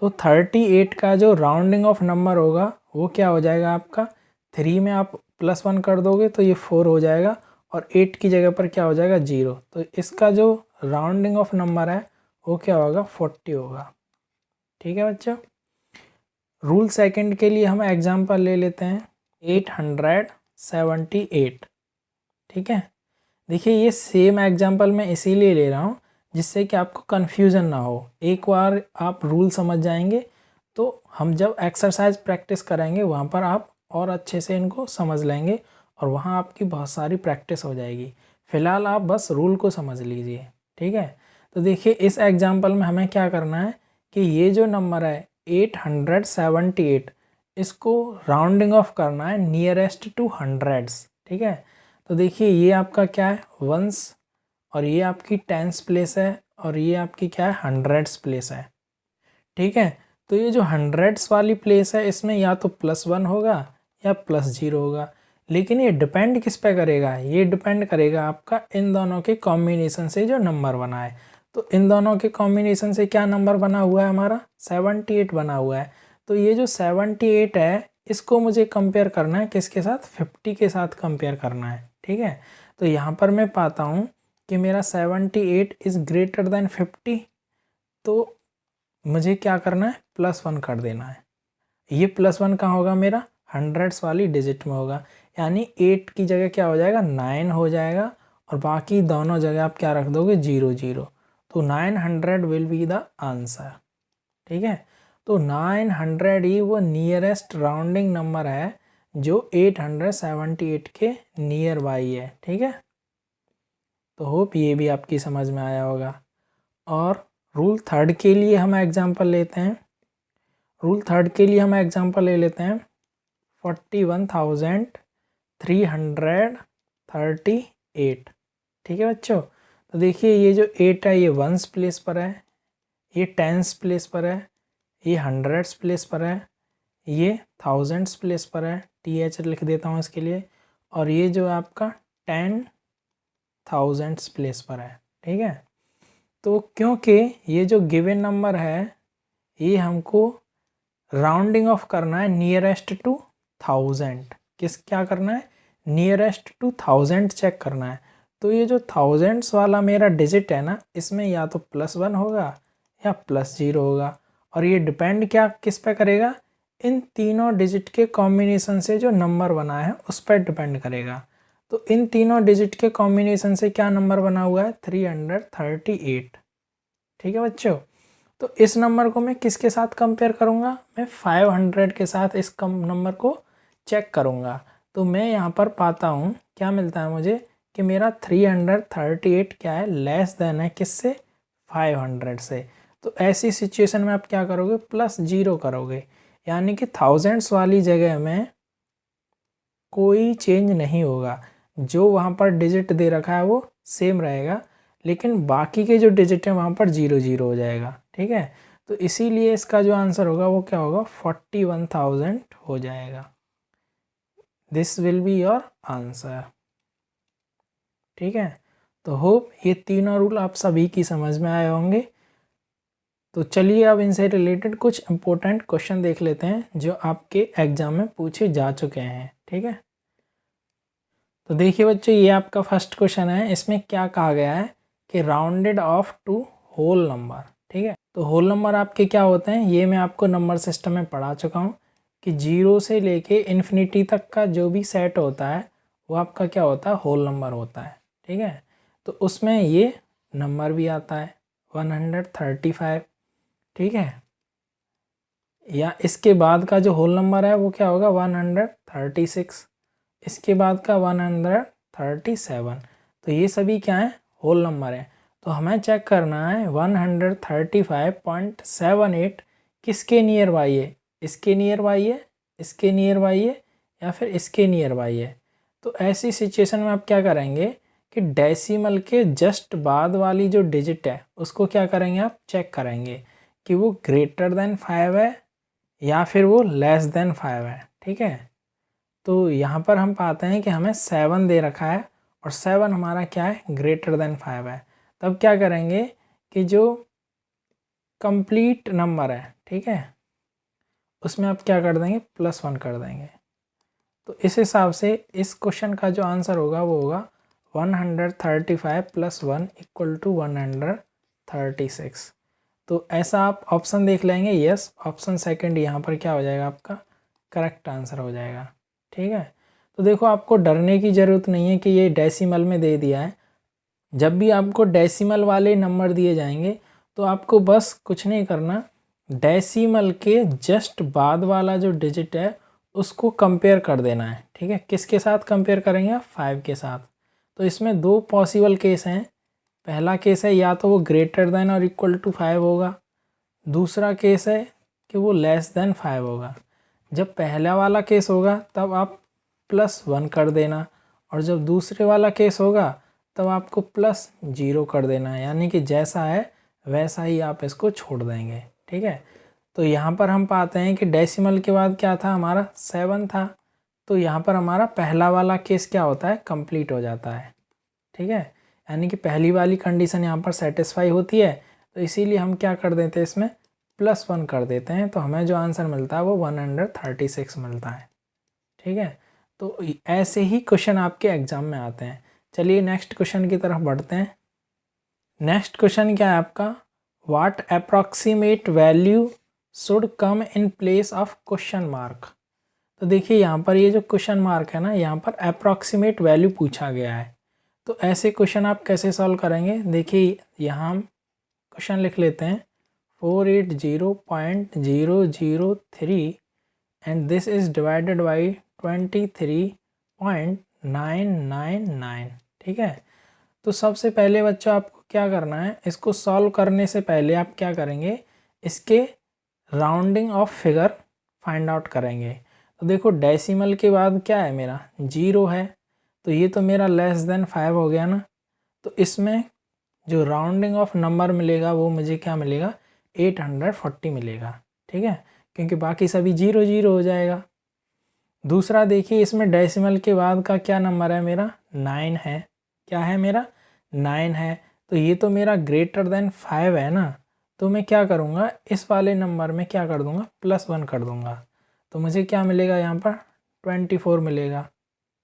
तो 38 का जो राउंडिंग ऑफ नंबर होगा वो क्या हो जाएगा आपका, 3 में आप +1 कर दोगे तो ये 4 हो जाएगा, और 8 की जगह पर क्या हो जाएगा, 0। तो इसका जो राउंडिंग ऑफ नंबर है वो क्या होगा, 40 होगा। ठीक है बच्चों, रूल सेकंड के लिए हम एग्जांपल ले लेते हैं 878। ठीक है, देखिए ये सेम एग्जांपल मैं इसीलिए ले रहा हूँ जिससे कि आपको कन्फ्यूज़न ना हो। एक बार आप रूल समझ जाएंगे तो हम जब एक्सरसाइज प्रैक्टिस करेंगे वहाँ पर आप और अच्छे से इनको समझ लेंगे, और वहाँ आपकी बहुत सारी प्रैक्टिस हो जाएगी। फ़िलहाल आप बस रूल को समझ लीजिए। ठीक है, तो देखिए इस एग्जांपल में हमें क्या करना है कि ये जो नंबर है 878, इसको राउंडिंग ऑफ करना है नियरेस्ट टू हंड्रेड्स। ठीक है, तो देखिए ये आपका क्या है, वंस, और ये आपकी टेंस प्लेस है, और ये आपकी क्या है, हंड्रेड्स प्लेस है। ठीक है, तो ये जो हंड्रेड्स वाली प्लेस है इसमें या तो +1 होगा या +0 होगा, लेकिन ये डिपेंड किस पे करेगा, ये डिपेंड करेगा आपका इन दोनों के कॉम्बिनेशन से जो नंबर बना है। तो इन दोनों के कॉम्बिनेशन से क्या नंबर बना हुआ है हमारा, 78 बना हुआ है। तो ये जो 78 है इसको मुझे कंपेयर करना है किसके साथ, 50 के साथ कंपेयर करना है। ठीक है, तो यहाँ पर मैं पाता हूँ कि मेरा 78 इज़ ग्रेटर देन 50, तो मुझे क्या करना है, +1 कर देना है। ये +1 कहाँ होगा, मेरा हंड्रेड्स वाली डिजिट में होगा, यानी 8 की जगह क्या हो जाएगा, 9 हो जाएगा, और बाकी दोनों जगह आप क्या रख दोगे, 0 0। तो 900 विल बी द आंसर। ठीक है, तो 900 ही वो नियरेस्ट राउंडिंग नंबर है जो 878 के नियर बाई है। ठीक है, तो होप ये भी आपकी समझ में आया होगा। और रूल थर्ड के लिए हम एग्जांपल लेते हैं। रूल थर्ड के लिए हम एग्जांपल ले लेते हैं 41,338। ठीक है बच्चों, तो देखिए ये जो 8 है ये वंस प्लेस पर है, ये टेंस प्लेस पर है, ये हंड्रेड्स प्लेस पर है, ये थाउजेंड्स प्लेस पर है, TH लिख देता हूँ इसके लिए, और ये जो आपका 10,000 प्लेस पर है। ठीक है, तो क्योंकि ये जो गिवन नंबर है ये हमको राउंडिंग ऑफ करना है नियरेस्ट टू 1000, क्या करना है, नियरेस्ट टू 1000 चेक करना है। तो ये जो थाउजेंड्स वाला मेरा डिजिट है ना, इसमें या तो +1 होगा या +0 होगा, और ये डिपेंड क्या किस पे करेगा, इन तीनों डिजिट के कॉम्बिनेशन से जो नंबर बना है उस पर डिपेंड करेगा। तो इन तीनों डिजिट के कॉम्बिनेशन से क्या नंबर बना हुआ है, 338। ठीक है बच्चों, तो इस नंबर को मैं किसके साथ कंपेयर करूँगा, मैं 500 के साथ इस कम नंबर को चेक करूँगा। तो मैं यहाँ पर पाता हूँ क्या मिलता है मुझे कि मेरा 338 क्या है, लेस देन है किससे, 500 से। तो ऐसी सिचुएशन में आप क्या करोगे, +0 करोगे, यानी कि थाउजेंड्स वाली जगह में कोई चेंज नहीं होगा, जो वहाँ पर डिजिट दे रखा है वो सेम रहेगा, लेकिन बाकी के जो डिजिट हैं वहाँ पर 0 0 हो जाएगा। ठीक है, तो इसीलिए इसका जो आंसर होगा वो क्या होगा, 41,000 हो जाएगा। This will be your answer. ठीक है, तो होप ये तीनों रूल आप सभी की समझ में आए होंगे। तो चलिए अब इनसे रिलेटेड कुछ इंपॉर्टेंट क्वेश्चन देख लेते हैं जो आपके एग्जाम में पूछे जा चुके हैं। ठीक है, तो देखिए बच्चों, ये आपका फर्स्ट क्वेश्चन है। इसमें क्या कहा गया है कि rounded off to whole number. ठीक है, तो होल नंबर आपके क्या होते हैं, ये मैं आपको नंबर सिस्टम में पढ़ा चुका हूँ कि 0 से लेके इन्फिनिटी तक का जो भी सेट होता है वो आपका क्या होता है, होल नंबर होता है। ठीक है, तो उसमें ये नंबर भी आता है 135। ठीक है, या इसके बाद का जो होल नंबर है वो क्या होगा, 136। इसके बाद का 137। तो ये सभी क्या है, होल नंबर है। तो हमें चेक करना है 135.78 किसके नियर बाई है, इसके नियर बाई है, इसके नियर बाई है, या फिर इसके नियर बाई है। तो ऐसी सिचुएशन में आप क्या करेंगे कि डेसिमल के जस्ट बाद वाली जो डिजिट है उसको क्या करेंगे, आप चेक करेंगे कि वो ग्रेटर देन 5 है या फिर वो लेस देन 5 है। ठीक है, तो यहाँ पर हम पाते हैं कि हमें 7 दे रखा है और 7 हमारा क्या है, ग्रेटर देन 5 है। तब क्या करेंगे कि जो कंप्लीट नंबर है, ठीक है, उसमें आप क्या कर देंगे, +1 कर देंगे। तो इस हिसाब से इस क्वेश्चन का जो आंसर होगा वो होगा 135 + 1 = 136। तो ऐसा आप ऑप्शन देख लेंगे, यस, ऑप्शन सेकंड यहाँ पर क्या हो जाएगा, आपका करेक्ट आंसर हो जाएगा। ठीक है, तो देखो आपको डरने की ज़रूरत नहीं है कि ये डेसिमल में दे दिया है। जब भी आपको डेसिमल वाले नंबर दिए जाएंगे तो आपको बस कुछ नहीं करना, डेसिमल के जस्ट बाद वाला जो डिजिट है उसको कंपेयर कर देना है। ठीक है, किसके साथ कंपेयर करेंगे आप, 5 के साथ। तो इसमें दो पॉसिबल केस हैं। पहला केस है या तो वो ग्रेटर देन और इक्वल टू 5 होगा, दूसरा केस है कि वो लेस देन 5 होगा। जब पहला वाला केस होगा तब आप +1 कर देना, और जब दूसरे वाला केस होगा तब आपको +0 कर देना है, यानी कि जैसा है वैसा ही आप इसको छोड़ देंगे। ठीक है, तो यहाँ पर हम पाते हैं कि डेसिमल के बाद क्या था, हमारा 7 था। तो यहाँ पर हमारा पहला वाला केस क्या होता है, कंप्लीट हो जाता है। ठीक है, यानी कि पहली वाली कंडीशन यहाँ पर सेटिस्फाई होती है। तो इसीलिए हम क्या कर देते हैं, इसमें +1 कर देते हैं, तो हमें जो आंसर मिलता है वो 136 मिलता है। ठीक है, तो ऐसे ही क्वेश्चन आपके एग्जाम में आते हैं। चलिए नेक्स्ट क्वेश्चन की तरफ बढ़ते हैं। नेक्स्ट क्वेश्चन क्या है आपका, what approximate value should come in place of question mark. तो देखिए यहाँ पर ये जो क्वेश्चन मार्क है ना, यहाँ पर अप्रॉक्सीमेट वैल्यू पूछा गया है। तो ऐसे क्वेश्चन आप कैसे सॉल्व करेंगे, देखिए यहाँ हम क्वेश्चन लिख लेते हैं 480.003 and this is divided by 23.999। ठीक है, तो सबसे पहले बच्चों आपको क्या करना है, इसको सॉल्व करने से पहले आप क्या करेंगे, इसके rounding off figure find out करेंगे। तो देखो डेसिमल के बाद क्या है, मेरा 0 है, तो ये तो मेरा लेस देन 5 हो गया ना। तो इसमें जो राउंडिंग ऑफ नंबर मिलेगा वो मुझे क्या मिलेगा, 840 मिलेगा। ठीक है, क्योंकि बाकी सभी 0 0 हो जाएगा। दूसरा देखिए, इसमें डेसिमल के बाद का क्या नंबर है, मेरा 9 है। क्या है, मेरा 9 है। तो ये तो मेरा ग्रेटर देन 5 है ना, तो मैं क्या करूँगा, इस वाले नंबर में क्या कर दूँगा, +1 कर दूँगा। तो मुझे क्या मिलेगा, यहाँ पर 24 मिलेगा।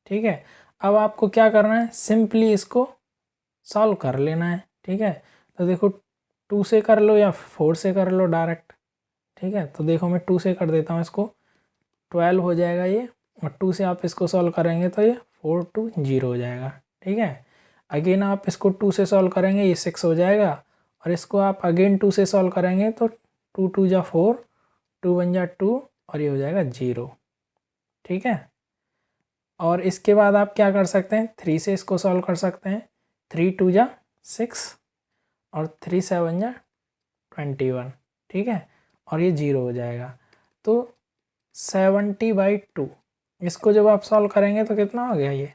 ठीक है, अब आपको क्या करना है, सिंपली इसको सॉल्व कर लेना है। ठीक है, तो देखो 2 से कर लो या 4 से कर लो डायरेक्ट। ठीक है, तो देखो मैं 2 से कर देता हूँ इसको, 12 हो जाएगा ये, और 2 से आप इसको सॉल्व करेंगे तो ये 420 हो जाएगा। ठीक है, अगेन आप इसको 2 से सॉल्व करेंगे, ये 6 हो जाएगा, और इसको आप अगेन 2 से सॉल्व करेंगे तो 2 2 जा 4, 2 1 जा 2, और ये हो जाएगा 0। ठीक है, और इसके बाद आप क्या कर सकते हैं, 3 से इसको सॉल्व कर सकते हैं, 3 2 जा 6, और 3 7 जा 21। ठीक है, और ये 0 हो जाएगा। तो 70/2। इसको जब आप सॉल्व करेंगे तो कितना हो गया, ये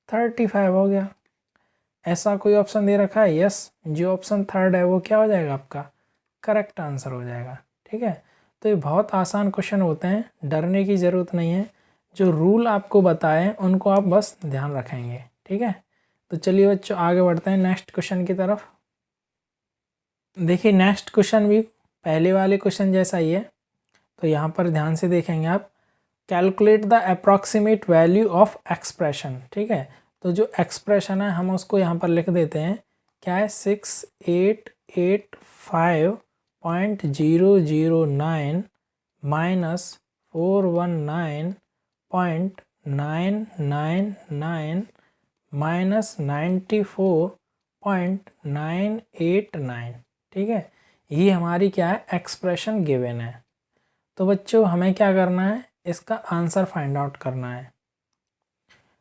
35 हो गया। ऐसा कोई ऑप्शन दे रखा है, यस, जो ऑप्शन थर्ड है वो क्या हो जाएगा आपका करेक्ट आंसर हो जाएगा। ठीक है, तो ये बहुत आसान क्वेश्चन होते हैं, डरने की ज़रूरत नहीं है। जो रूल आपको बताएं उनको आप बस ध्यान रखेंगे। ठीक है, तो चलिए बच्चों आगे बढ़ते हैं नेक्स्ट क्वेश्चन की तरफ। देखिए नेक्स्ट क्वेश्चन भी पहले वाले क्वेश्चन जैसा ही है, तो यहाँ पर ध्यान से देखेंगे आप। Calculate the approximate value of expression. ठीक है, तो जो एक्सप्रेशन है हम उसको यहाँ पर लिख देते हैं, क्या है 6885.009 माइनस 419.999 माइनस 94.989। ठीक है, ये हमारी क्या है एक्सप्रेशन गिवन है। तो बच्चों हमें क्या करना है, इसका आंसर फाइंड आउट करना है।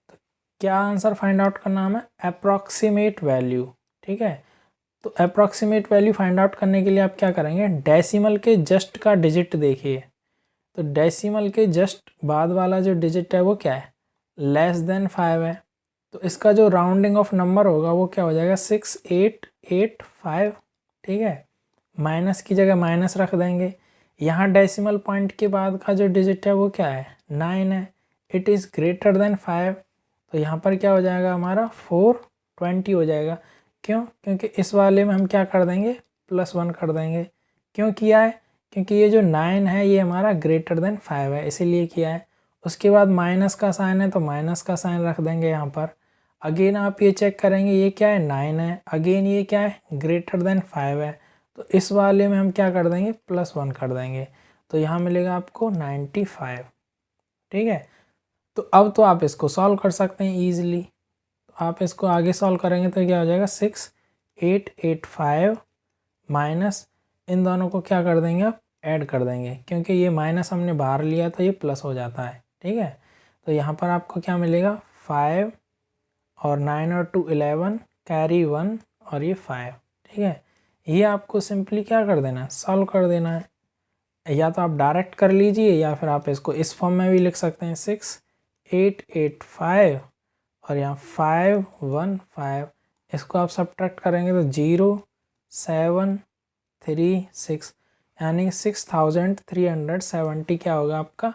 तो क्या आंसर फाइंड आउट करना है हमें, अप्रॉक्सीमेट वैल्यू। ठीक है, तो अप्रॉक्सीमेट वैल्यू फाइंड आउट करने के लिए आप क्या करेंगे, डेसिमल के जस्ट का डिजिट देखिए। तो डेसिमल के जस्ट बाद वाला जो डिजिट है वो क्या है, लेस देन 5 है। तो इसका जो राउंडिंग ऑफ नंबर होगा वो क्या हो जाएगा 6885। ठीक है, माइनस की जगह माइनस रख देंगे। यहाँ डेसिमल पॉइंट के बाद का जो डिजिट है वो क्या है 9 है। इट इज़ ग्रेटर देन 5, तो यहाँ पर क्या हो जाएगा हमारा 420 हो जाएगा। क्यों, क्योंकि इस वाले में हम क्या कर देंगे +1 कर देंगे। क्यों किया है, क्योंकि ये जो 9 है ये हमारा ग्रेटर देन 5 है, इसीलिए किया है। उसके बाद माइनस का साइन है तो माइनस का साइन रख देंगे यहाँ पर। अगेन आप ये चेक करेंगे, ये क्या है 9 है, अगेन ये क्या है ग्रेटर देन 5 है, तो इस वाले में हम क्या कर देंगे +1 कर देंगे। तो यहाँ मिलेगा आपको 95। ठीक है, तो अब तो आप इसको सॉल्व कर सकते हैं ईजिली। तो आप इसको आगे सॉल्व करेंगे तो क्या हो जाएगा 6885 माइनस, इन दोनों को क्या कर देंगे आप ऐड कर देंगे, क्योंकि ये माइनस हमने बाहर लिया तो ये प्लस हो जाता है। ठीक है, तो यहाँ पर आपको क्या मिलेगा 5 और 9 और 2 11 कैरी 1 और ये 5। ठीक है, ये आपको सिंपली क्या कर देना है सॉल्व कर देना है। या तो आप डायरेक्ट कर लीजिए या फिर आप इसको इस फॉर्म में भी लिख सकते हैं 6885 और यहाँ 515। इसको आप सब्ट्रैक्ट करेंगे तो 0736 यानी 6370 क्या होगा आपका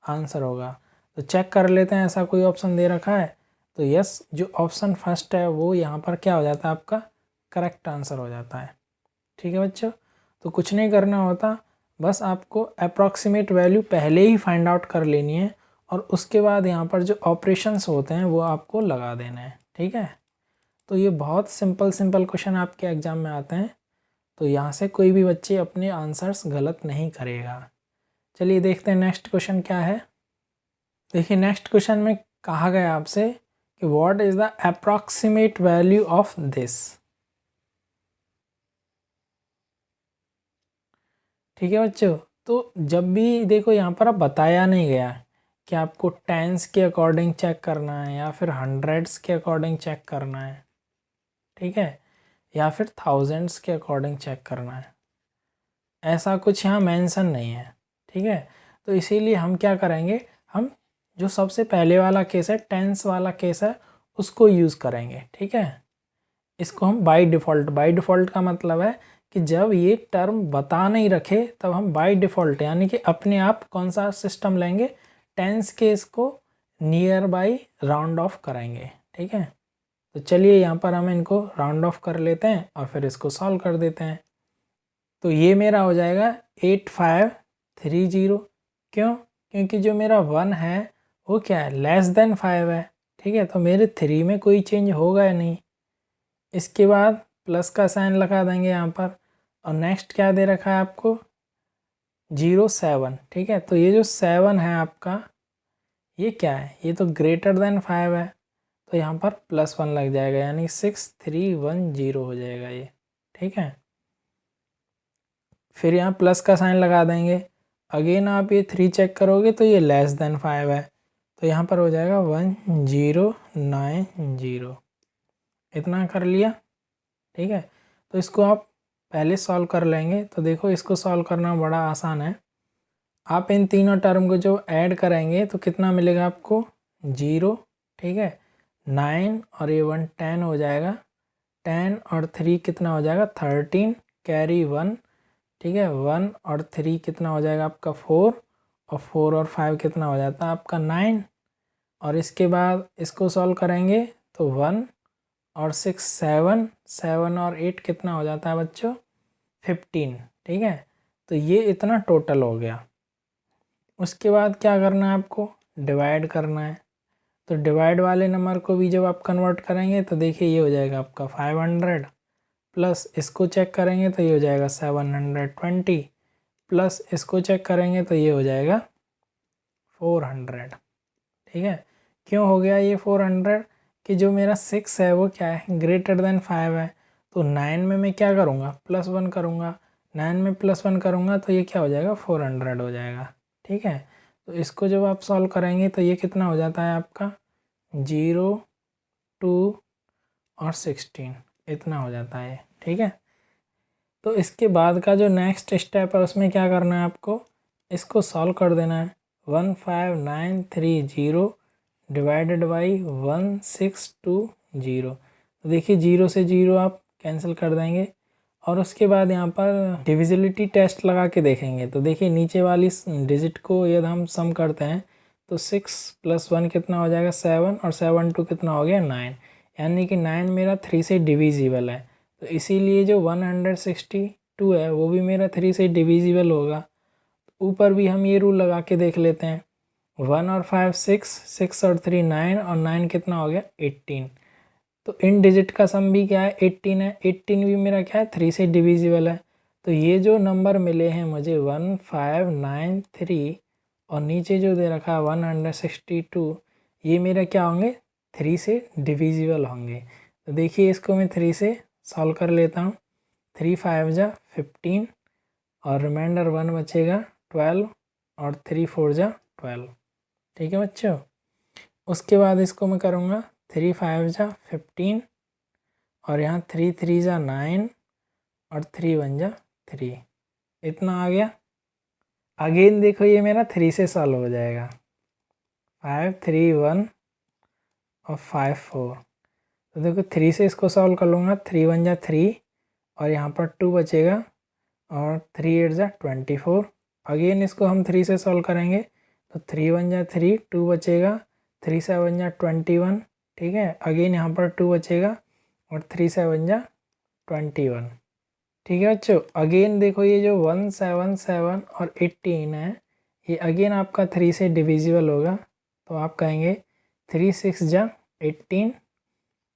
आंसर होगा। तो चेक कर लेते हैं ऐसा कोई ऑप्शन दे रखा है, तो यस, जो ऑप्शन फर्स्ट है वो यहाँ पर क्या हो जाता है आपका करेक्ट आंसर हो जाता है। ठीक है बच्चों, तो कुछ नहीं करना होता, बस आपको अप्रॉक्सीमेट वैल्यू पहले ही फाइंड आउट कर लेनी है और उसके बाद यहाँ पर जो ऑपरेशंस होते हैं वो आपको लगा देना है। ठीक है, तो ये बहुत सिंपल सिंपल क्वेश्चन आपके एग्ज़ाम में आते हैं, तो यहाँ से कोई भी बच्चे अपने आंसर्स गलत नहीं करेगा। चलिए देखते हैं नेक्स्ट क्वेश्चन क्या है। देखिए नेक्स्ट क्वेश्चन में कहा गया आपसे कि what is the approximate value of this. ठीक है बच्चों, तो जब भी देखो यहाँ पर अब बताया नहीं गया कि आपको टेंस के अकॉर्डिंग चेक करना है या फिर हंड्रेड्स के अकॉर्डिंग चेक करना है, ठीक है, या फिर थाउजेंड्स के अकॉर्डिंग चेक करना है, ऐसा कुछ यहाँ मेंशन नहीं है। ठीक है, तो इसीलिए हम क्या करेंगे, हम जो सबसे पहले वाला केस है टेंस वाला केस है उसको यूज़ करेंगे। ठीक है, इसको हम बाय डिफ़ॉल्ट का मतलब है कि जब ये टर्म बता नहीं रखे तब हम बाय डिफ़ॉल्ट यानी कि अपने आप कौन सा सिस्टम लेंगे, टेंस केस को नियर बाई राउंड ऑफ कराएंगे। ठीक है, तो चलिए यहाँ पर हम इनको राउंड ऑफ कर लेते हैं और फिर इसको सॉल्व कर देते हैं। तो ये मेरा हो जाएगा 8530। क्यों, क्योंकि जो मेरा 1 है वो क्या है लेस देन 5 है। ठीक है, तो मेरे 3 में कोई चेंज होगा नहीं। इसके बाद प्लस का साइन लगा देंगे यहाँ पर, और नेक्स्ट क्या दे रखा है आपको 07। ठीक है, तो ये जो 7 है आपका ये क्या है, ये तो ग्रेटर देन 5 है, तो यहाँ पर +1 लग जाएगा यानी 6310 हो जाएगा ये। ठीक है, फिर यहाँ प्लस का साइन लगा देंगे। अगेन आप ये 3 चेक करोगे तो ये लेस देन 5 है, तो यहाँ पर हो जाएगा 1090। इतना कर लिया। ठीक है, तो इसको आप पहले सॉल्व कर लेंगे। तो देखो इसको सॉल्व करना बड़ा आसान है। आप इन तीनों टर्म को जो ऐड करेंगे तो कितना मिलेगा आपको 0, ठीक है। 9 और ये 1 10 हो जाएगा, 10 और 3 कितना हो जाएगा 13, कैरी 1, ठीक है। 1 और 3 कितना हो जाएगा आपका 4, और 4 और 5 कितना हो जाता है आपका 9। और इसके बाद इसको सॉल्व करेंगे तो 1 और 6 7, 7 और 8 कितना हो जाता है बच्चों 15, ठीक है। तो ये इतना टोटल हो गया। उसके बाद क्या करना है आपको, डिवाइड करना है। तो डिवाइड वाले नंबर को भी जब आप कन्वर्ट करेंगे तो देखिए ये हो जाएगा आपका 500, प्लस इसको चेक करेंगे तो ये हो जाएगा 720, प्लस इसको चेक करेंगे तो ये हो जाएगा 400, ठीक है। क्यों हो गया ये 400 कि जो मेरा 6 है वो क्या है ग्रेटर देन 5 है। तो 9 में मैं क्या करूँगा +1 करूँगा, 9 में +1 करूँगा तो ये क्या हो जाएगा 400 हो जाएगा, ठीक है। तो इसको जब आप सॉल्व करेंगे तो ये कितना हो जाता है आपका 0, 2 और 16, इतना हो जाता है, ठीक है। तो इसके बाद का जो नेक्स्ट स्टेप है उसमें क्या करना है आपको, इसको सॉल्व कर देना है। 15930 डिवाइडेड बाई 1620। तो देखिए 0 से 0 आप कैंसिल कर देंगे और उसके बाद यहाँ पर डिविजिबिलिटी टेस्ट लगा के देखेंगे। तो देखिए नीचे वाली डिजिट को यदि हम सम करते हैं तो 6 + 1 कितना हो जाएगा 7, और 7 2 कितना हो गया 9, यानी कि 9 मेरा 3 से डिविजिबल है। तो इसीलिए जो 162 है वो भी मेरा 3 से डिविजिबल होगा। ऊपर भी हम ये रूल लगा के देख लेते हैं। 1 और 5 6, 6 और 3 9, और 9 कितना हो गया 18। तो इन डिजिट का सम भी क्या है 18 है, 18 भी मेरा क्या है 3 से डिविजिबल है। तो ये जो नंबर मिले हैं मुझे 1593 और नीचे जो दे रखा है 162, ये मेरा क्या होंगे 3 से डिविजिबल होंगे। तो देखिए इसको मैं 3 से सॉल्व कर लेता हूँ। 3 5 जा 15 और रिमाइंडर 1 बचेगा 12, और 3 4 जा 12, ठीक है बच्चों। उसके बाद इसको मैं करूँगा 3 5 जा 15, और यहाँ 3 3 जा 9, और 3 1 जा 3, इतना आ गया। अगेन देखो ये मेरा 3 से सॉल्व हो जाएगा, 5 3 1 और 5 4। तो देखो 3 से इसको सॉल्व कर लूँगा, 3 1 जा 3, और यहाँ पर 2 बचेगा, और 3 8 जा 24। अगेन इसको हम 3 से सॉल्व करेंगे तो 3 1 जा 3, 2 बचेगा, 3 7 जा 21, ठीक है। अगेन यहाँ पर 2 बचेगा, और 3 7 जा 21, ठीक है बच्चों। अगेन देखो ये जो 177 और 18 है ये अगेन आपका 3 से डिविजिबल होगा। तो आप कहेंगे 3 6 जा 18,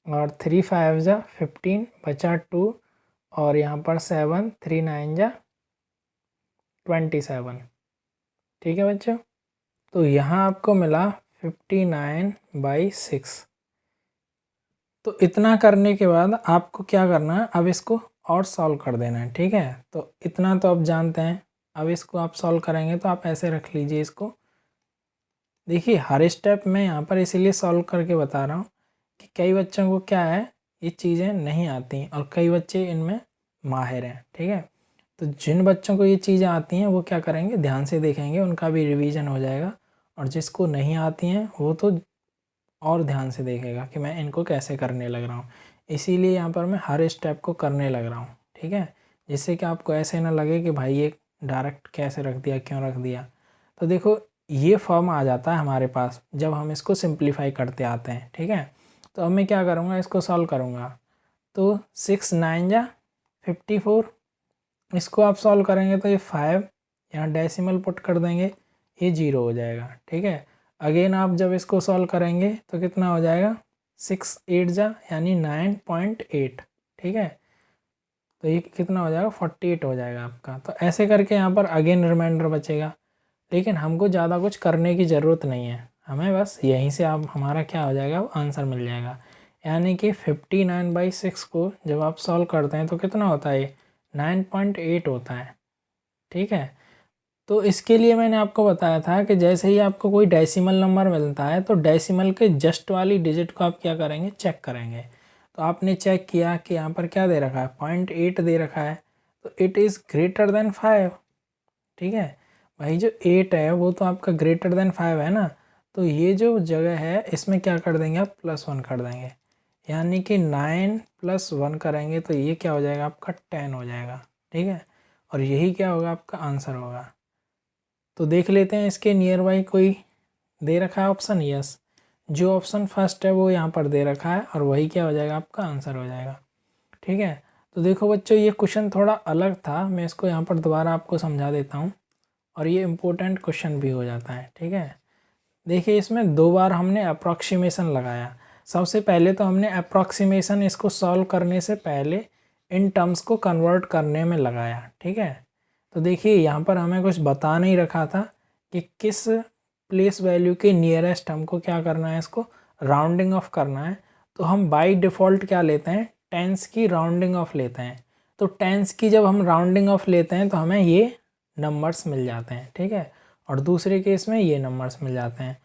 और 3 5 जा 15, बचा 2, और यहाँ पर 7 3 9 जा 27, ठीक है बच्चों। तो यहाँ आपको मिला 59/6। तो इतना करने के बाद आपको क्या करना है, अब इसको और सॉल्व कर देना है, ठीक है। तो इतना तो आप जानते हैं। अब इसको आप सॉल्व करेंगे तो आप ऐसे रख लीजिए इसको। देखिए हर स्टेप मैं यहाँ पर इसीलिए सॉल्व करके बता रहा हूँ कि कई बच्चों को क्या है ये चीज़ें नहीं आती और कई बच्चे इनमें माहिर हैं, ठीक है। तो जिन बच्चों को ये चीज़ें आती हैं वो क्या करेंगे ध्यान से देखेंगे, उनका भी रिवीजन हो जाएगा। और जिसको नहीं आती हैं वो तो और ध्यान से देखेगा कि मैं इनको कैसे करने लग रहा हूँ। इसीलिए यहाँ पर मैं हर स्टेप को करने लग रहा हूँ, ठीक है। जिससे कि आपको ऐसे ना लगे कि भाई ये डायरेक्ट कैसे रख दिया, क्यों रख दिया। तो देखो ये फॉर्म आ जाता है हमारे पास जब हम इसको सिंप्लीफाई करते आते हैं, ठीक है। तो अब मैं क्या करूँगा इसको सॉल्व करूँगा। तो 6 9 जा 54, इसको आप सॉल्व करेंगे तो ये 5 यहाँ डेसिमल पुट कर देंगे, ये 0 हो जाएगा, ठीक है। अगेन आप जब इसको सॉल्व करेंगे तो कितना हो जाएगा 6 8 जा यानी 9.8, ठीक है। तो ये कितना हो जाएगा 48 हो जाएगा आपका। तो ऐसे करके यहाँ पर अगेन रिमाइंडर बचेगा। लेकिन हमको ज़्यादा कुछ करने की ज़रूरत नहीं है, हमें बस यहीं से आप हमारा क्या हो जाएगा आंसर मिल जाएगा। यानी कि 59/6 को जब आप सॉल्व करते हैं तो कितना होता है 9.8 होता है, ठीक है। तो इसके लिए मैंने आपको बताया था कि जैसे ही आपको कोई डेसिमल नंबर मिलता है तो डेसिमल के जस्ट वाली डिजिट को आप क्या करेंगे चेक करेंगे। तो आपने चेक किया कि यहाँ पर क्या दे रखा है 0.8 दे रखा है, तो इट इज़ ग्रेटर देन 5, ठीक है। भाई जो 8 है वो तो आपका ग्रेटर देन 5 है ना, तो ये जो जगह है इसमें क्या कर देंगे आप +1 कर देंगे, यानी कि 9 + 1 करेंगे तो ये क्या हो जाएगा आपका 10 हो जाएगा। ठीक है, और यही क्या होगा आपका आंसर होगा। तो देख लेते हैं इसके नियर बाई कोई दे रखा है ऑप्शन। यस, जो ऑप्शन फर्स्ट है वो यहाँ पर दे रखा है और वही क्या हो जाएगा आपका आंसर हो जाएगा। ठीक है, तो देखो बच्चों ये क्वेश्चन थोड़ा अलग था, मैं इसको यहाँ पर दोबारा आपको समझा देता हूँ और ये इम्पोर्टेंट क्वेश्चन भी हो जाता है। ठीक है, देखिए इसमें 2 बार हमने अप्रॉक्सीमेशन लगाया। सबसे पहले तो हमने अप्रॉक्सीमेशन इसको सॉल्व करने से पहले इन टर्म्स को कन्वर्ट करने में लगाया। ठीक है, तो देखिए यहाँ पर हमें कुछ बता नहीं रखा था कि किस प्लेस वैल्यू के नियरेस्ट हमको क्या करना है, इसको राउंडिंग ऑफ करना है। तो हम बाय डिफ़ॉल्ट क्या लेते हैं, टेंस की राउंडिंग ऑफ लेते हैं। तो टेंस की जब हम राउंडिंग ऑफ लेते हैं तो हमें ये नंबर्स मिल जाते हैं। ठीक है, और दूसरे केस में ये नंबर्स मिल जाते हैं।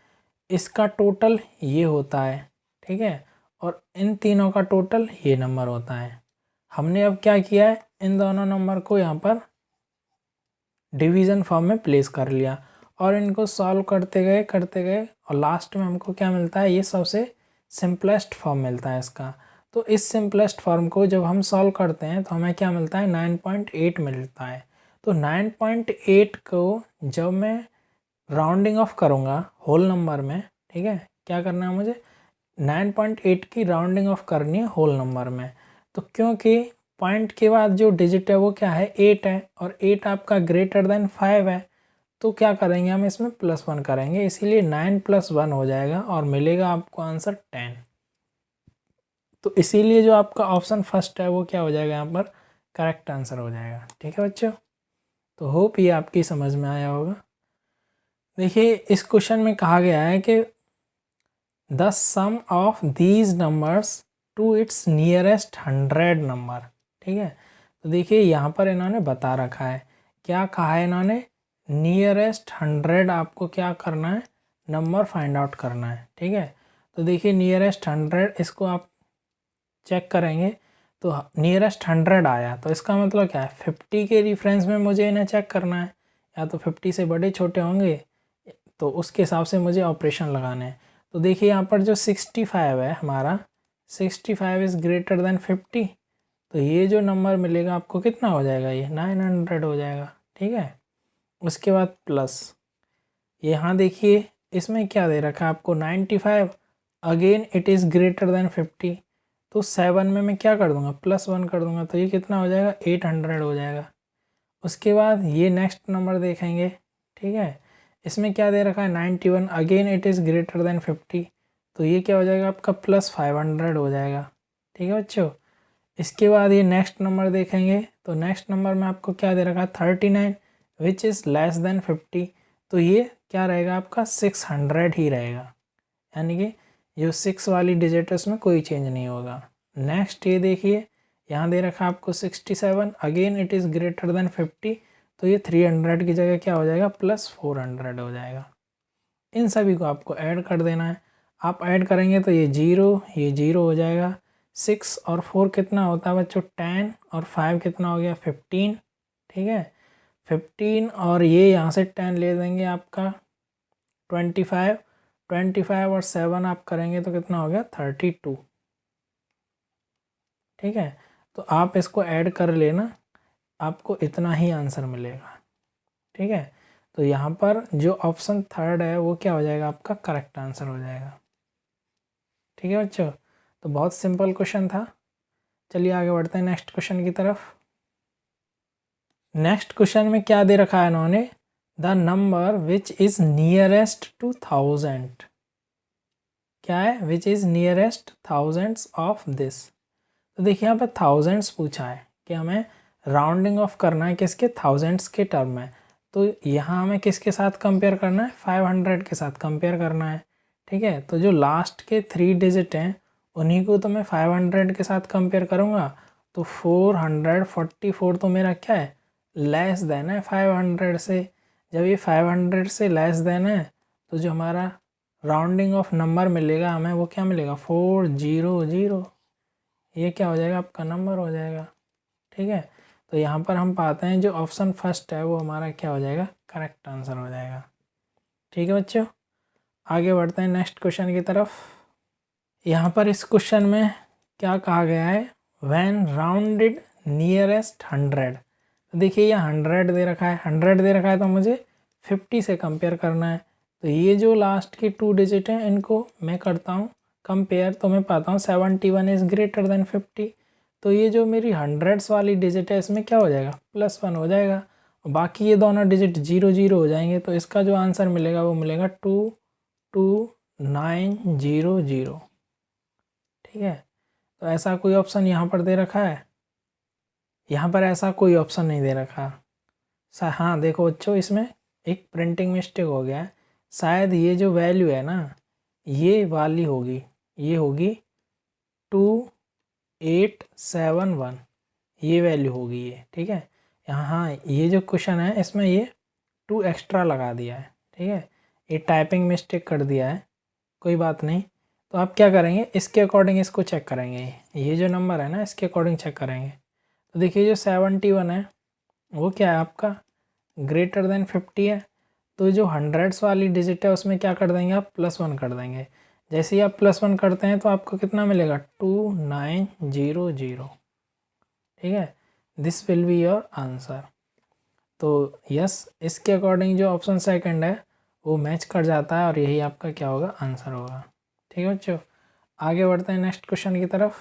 इसका टोटल ये होता है। ठीक है, और इन तीनों का टोटल ये नंबर होता है। हमने अब क्या किया है, इन दोनों नंबर को यहाँ पर डिवीज़न फॉर्म में प्लेस कर लिया और इनको सॉल्व करते गए और लास्ट में हमको क्या मिलता है, ये सबसे सिंपलेस्ट फॉर्म मिलता है इसका। तो इस सिंपलेस्ट फॉर्म को जब हम सॉल्व करते हैं तो हमें क्या मिलता है, 9.8 मिलता है। तो 9.8 को जब मैं राउंडिंग ऑफ करूँगा होल नंबर में, ठीक है, क्या करना है मुझे, 9.8 की राउंडिंग ऑफ करनी है होल नंबर में। तो क्योंकि पॉइंट के बाद जो डिजिट है वो क्या है, 8 है, और 8 आपका ग्रेटर देन 5 है, तो क्या करेंगे हम इसमें +1 करेंगे, इसीलिए 9 + 1 हो जाएगा और मिलेगा आपको आंसर 10। तो इसीलिए जो आपका ऑप्शन फर्स्ट है वो क्या हो जाएगा यहाँ पर करेक्ट आंसर हो जाएगा। ठीक है बच्चों, तो होप ये आपकी समझ में आया होगा। देखिए इस क्वेश्चन में कहा गया है कि the sum of these numbers to its nearest 100 number. ठीक है, तो देखिए यहाँ पर इन्होंने बता रखा है, क्या कहा है इन्होंने, नियरेस्ट 100 आपको क्या करना है, नंबर फाइंड आउट करना है। ठीक है, तो देखिए नियरेस्ट 100 इसको आप चेक करेंगे तो नियरेस्ट 100 आया, तो इसका मतलब क्या है, 50 के रेफरेंस में मुझे इन्हें चेक करना है, या तो 50 से बड़े छोटे होंगे तो उसके हिसाब से मुझे ऑपरेशन लगाने हैं। तो देखिए यहाँ पर जो 65 है हमारा, 65 इज़ ग्रेटर देन 50, तो ये जो नंबर मिलेगा आपको कितना हो जाएगा, ये 900 हो जाएगा। ठीक है, उसके बाद प्लस यहाँ देखिए इसमें क्या दे रखा है आपको, 95, again it is greater than 50, तो 7 में मैं क्या कर दूंगा, +1 कर दूंगा, तो ये कितना हो जाएगा, 800 हो जाएगा। उसके बाद ये नेक्स्ट नंबर देखेंगे। ठीक है, इसमें क्या दे रखा है, 91, again it is greater than 50, तो ये क्या हो जाएगा आपका +500 हो जाएगा। ठीक है बच्चों, इसके बाद ये नेक्स्ट नंबर देखेंगे तो नेक्स्ट नंबर में आपको क्या दे रखा है, 39 विच इज़ लेस देन 50, तो ये क्या रहेगा आपका 600 ही रहेगा, यानी कि जो 6 वाली डिजिट है उसमें कोई चेंज नहीं होगा। नेक्स्ट ये देखिए यहाँ दे रखा है आपको 67, again it is greater than 50, तो ये 300 की जगह क्या हो जाएगा, +400 हो जाएगा। इन सभी को आपको ऐड कर देना है, आप ऐड करेंगे तो ये 0 हो जाएगा। 6 और 4 कितना होता है बच्चों, 10, और 5 कितना हो गया, 15। ठीक है, 15 और ये यहाँ से 10 ले देंगे आपका 25, 25 और 7 आप करेंगे तो कितना हो गया, 32। ठीक है, तो आप इसको ऐड कर लेना, आपको इतना ही आंसर मिलेगा। ठीक है, तो यहाँ पर जो ऑप्शन थर्ड है वो क्या हो जाएगा, आपका करेक्ट आंसर हो जाएगा। ठीक है बच्चों, तो बहुत सिंपल क्वेश्चन था। चलिए आगे बढ़ते हैं नेक्स्ट क्वेश्चन की तरफ। नेक्स्ट क्वेश्चन में क्या दे रखा है इन्होंने, the number which is nearest to 1000, क्या है, which is nearest thousands of this. तो देखिए यहाँ पर थाउजेंड्स पूछा है कि हमें राउंडिंग ऑफ करना है किसके, थाउजेंड्स के टर्म में, तो यहाँ हमें किसके साथ कंपेयर करना है, 500 के साथ कंपेयर करना है। ठीक है, तो जो लास्ट के 3 डिजिट हैं उन्हीं को तो मैं 500 के साथ कंपेयर करूँगा, तो 444 तो मेरा क्या है, लेस देन है 500 से। जब ये 500 से लेस देन है तो जो हमारा राउंडिंग ऑफ नंबर मिलेगा हमें वो क्या मिलेगा, 400, ये क्या हो जाएगा, आपका नंबर हो जाएगा। ठीक है, तो यहाँ पर हम पाते हैं जो ऑप्शन फर्स्ट है वो हमारा क्या हो जाएगा, करेक्ट आंसर हो जाएगा। ठीक है बच्चों, आगे बढ़ते हैं नेक्स्ट क्वेश्चन की तरफ। यहाँ पर इस क्वेश्चन में क्या कहा गया है, व्हेन राउंडेड नियरेस्ट 100। तो देखिए ये 100 दे रखा है, 100 दे रखा है तो मुझे 50 से कंपेयर करना है। तो ये जो लास्ट की 2 डिजिट हैं इनको मैं करता हूँ कंपेयर, तो मैं पाता हूँ 71 इज़ ग्रेटर देन 50। तो ये जो मेरी हंड्रेड्स वाली डिजिट है इसमें क्या हो जाएगा, +1 हो जाएगा। बाकी ये दोनों डिजिट 0 0 हो जाएंगे। तो इसका जो आंसर मिलेगा वो मिलेगा 22900। ठीक है, तो ऐसा कोई ऑप्शन यहाँ पर दे रखा है, यहाँ पर ऐसा कोई ऑप्शन नहीं दे रखा। हाँ देखो बच्चों, इसमें एक प्रिंटिंग मिस्टेक हो गया है। शायद ये जो वैल्यू है ना, ये वाली होगी, ये होगी 2871, ये वैल्यू होगी ये। ठीक है, यहाँ हाँ ये जो क्वेश्चन है इसमें ये 2 एक्स्ट्रा लगा दिया है। ठीक है, ये टाइपिंग मिस्टेक कर दिया है, कोई बात नहीं। तो आप क्या करेंगे, इसके अकॉर्डिंग इसको चेक करेंगे, ये जो नंबर है ना इसके अकॉर्डिंग चेक करेंगे। तो देखिए जो 71 है वो क्या है आपका, ग्रेटर देन 50 है। तो जो हंड्रेड्स वाली डिजिट है उसमें क्या कर देंगे आप, +1 कर देंगे। जैसे ही आप +1 करते हैं तो आपको कितना मिलेगा, 2900। ठीक है, this will be your answer. तो यस, इसके अकॉर्डिंग जो ऑप्शन सेकंड है वो मैच कर जाता है और यही आपका क्या होगा, आंसर होगा। ठीक है बच्चों, आगे बढ़ते हैं नेक्स्ट क्वेश्चन की तरफ।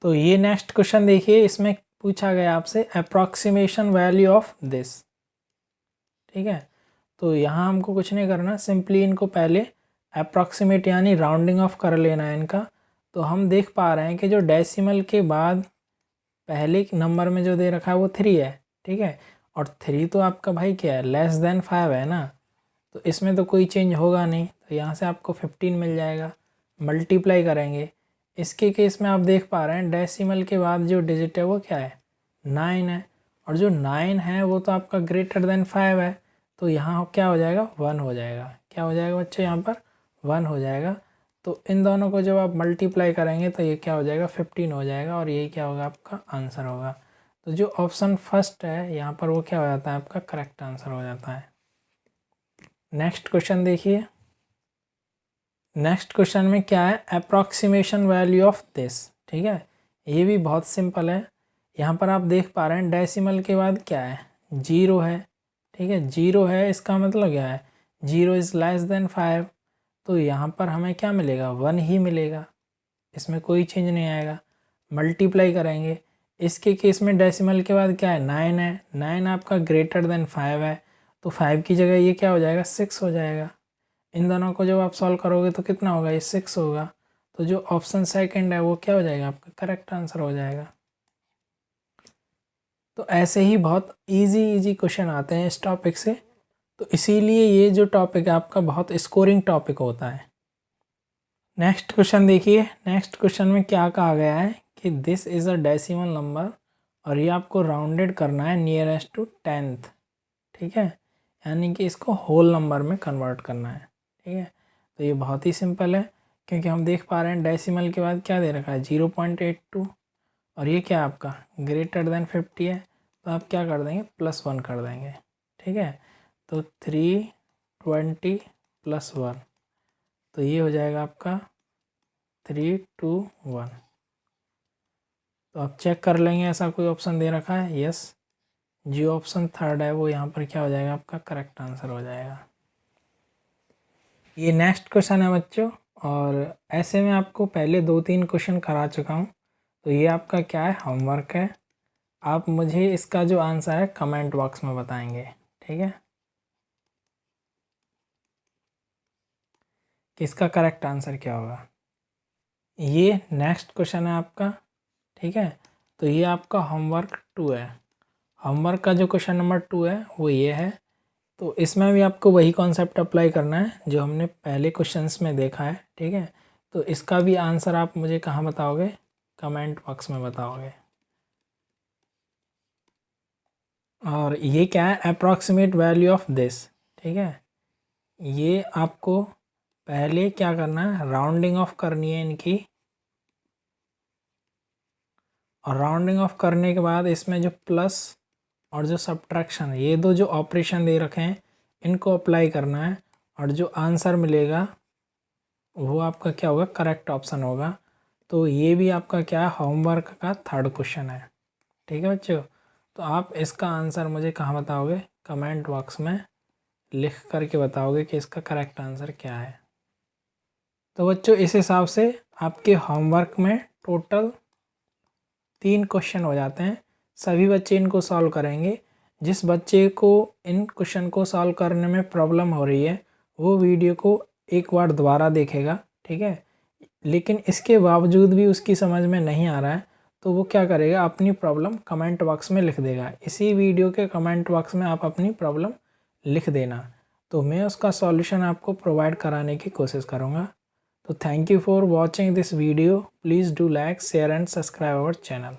तो ये नेक्स्ट क्वेश्चन देखिए, इसमें पूछा गया आपसे अप्रॉक्सीमेशन वैल्यू ऑफ दिस। ठीक है, तो यहाँ हमको कुछ नहीं करना, सिंपली इनको पहले अप्रॉक्सीमेट यानी राउंडिंग ऑफ कर लेना है इनका। तो हम देख पा रहे हैं कि जो डेसिमल के बाद पहले नंबर में जो दे रखा है वो 3 है। ठीक है, और 3 तो आपका भाई क्या है, <5 है ना, तो इसमें तो कोई चेंज होगा नहीं। तो यहाँ से आपको 15 मिल जाएगा, मल्टीप्लाई करेंगे। इसके केस में आप देख पा रहे हैं डेसिमल के बाद जो डिजिट है वो क्या है, 9 है, और जो 9 है वो तो आपका ग्रेटर देन 5 है। तो यहाँ क्या हो जाएगा, 1 हो जाएगा। क्या हो जाएगा बच्चे, यहाँ पर 1 हो जाएगा। तो इन दोनों को जब आप मल्टीप्लाई करेंगे तो ये क्या हो जाएगा, 15 हो जाएगा, और यही क्या होगा, आपका आंसर होगा। तो जो ऑप्शन फर्स्ट है यहाँ पर वो क्या हो जाता है, आपका करेक्ट आंसर हो जाता है। नेक्स्ट क्वेश्चन देखिए, नेक्स्ट क्वेश्चन में क्या है, अप्रॉक्सीमेशन वैल्यू ऑफ दिस। ठीक है, ये भी बहुत सिंपल है। यहाँ पर आप देख पा रहे हैं डेसिमल के बाद क्या है, 0 है। ठीक है, 0 है, इसका मतलब क्या है, 0 इज़ लेस देन 5। तो यहाँ पर हमें क्या मिलेगा, 1 ही मिलेगा, इसमें कोई चेंज नहीं आएगा। मल्टीप्लाई करेंगे, इसके केस में डेसिमल के बाद क्या है, 9 है, 9 आपका ग्रेटर देन 5 है। तो 5 की जगह ये क्या हो जाएगा, 6 हो जाएगा। इन दोनों को जब आप सॉल्व करोगे तो कितना होगा, ये 6 होगा। तो जो ऑप्शन सेकंड है वो क्या हो जाएगा, आपका करेक्ट आंसर हो जाएगा। तो ऐसे ही बहुत इजी क्वेश्चन आते हैं इस टॉपिक से, तो इसीलिए ये जो टॉपिक है आपका बहुत स्कोरिंग टॉपिक होता है। नेक्स्ट क्वेश्चन देखिए, नेक्स्ट क्वेश्चन में क्या कहा गया है कि this is a decimal number, और ये आपको राउंडेड करना है नियरेस्ट टू 10th। ठीक है, यानी कि इसको होल नंबर में कन्वर्ट करना है। ठीक है, तो ये बहुत ही सिंपल है, क्योंकि हम देख पा रहे हैं डेसिमल के बाद क्या दे रखा है, 0.82, और ये क्या आपका ग्रेटर देन 50 है। तो आप क्या कर देंगे, +1 कर देंगे। ठीक है, तो 320 + 1, तो ये हो जाएगा आपका 321। तो आप चेक कर लेंगे ऐसा कोई ऑप्शन दे रखा है, यस, जो ऑप्शन थर्ड है वो यहाँ पर क्या हो जाएगा, आपका करेक्ट आंसर हो जाएगा। ये नेक्स्ट क्वेश्चन है बच्चों, और ऐसे में आपको पहले 2-3 क्वेश्चन करा चुका हूँ। तो ये आपका क्या है, होमवर्क है। आप मुझे इसका जो आंसर है कमेंट बॉक्स में बताएंगे। ठीक है, कि इसका करेक्ट आंसर क्या होगा। ये नेक्स्ट क्वेश्चन है आपका। ठीक है, तो ये आपका होमवर्क 2 है। होमवर्क का जो क्वेश्चन नंबर 2 है वो ये है। तो इसमें भी आपको वही कॉन्सेप्ट अप्लाई करना है जो हमने पहले क्वेश्चंस में देखा है। ठीक है, तो इसका भी आंसर आप मुझे कहाँ बताओगे, कमेंट बॉक्स में बताओगे। और ये क्या है, अप्रॉक्सीमेट वैल्यू ऑफ दिस। ठीक है, ये आपको पहले क्या करना है, राउंडिंग ऑफ करनी है इनकी, और राउंडिंग ऑफ करने के बाद इसमें जो प्लस और जो सब्ट्रैक्शन, ये दो जो ऑपरेशन दे रखे हैं इनको अप्लाई करना है, और जो आंसर मिलेगा वो आपका क्या होगा, करेक्ट ऑप्शन होगा। तो ये भी आपका क्या है, होमवर्क का थर्ड क्वेश्चन है। ठीक है बच्चों, तो आप इसका आंसर मुझे कहाँ बताओगे, कमेंट बॉक्स में लिख करके बताओगे कि इसका करेक्ट आंसर क्या है। तो बच्चों इस हिसाब से आपके होमवर्क में टोटल 3 क्वेश्चन हो जाते हैं। सभी बच्चे इनको सॉल्व करेंगे। जिस बच्चे को इन क्वेश्चन को सॉल्व करने में प्रॉब्लम हो रही है वो वीडियो को एक बार दोबारा देखेगा, ठीक है। लेकिन इसके बावजूद भी उसकी समझ में नहीं आ रहा है तो वो क्या करेगा, अपनी प्रॉब्लम कमेंट बॉक्स में लिख देगा। इसी वीडियो के कमेंट बॉक्स में आप अपनी प्रॉब्लम लिख देना, तो मैं उसका सॉल्यूशन आपको प्रोवाइड कराने की कोशिश करूँगा। तो thank you for watching this video. Please do like, share and subscribe our channel.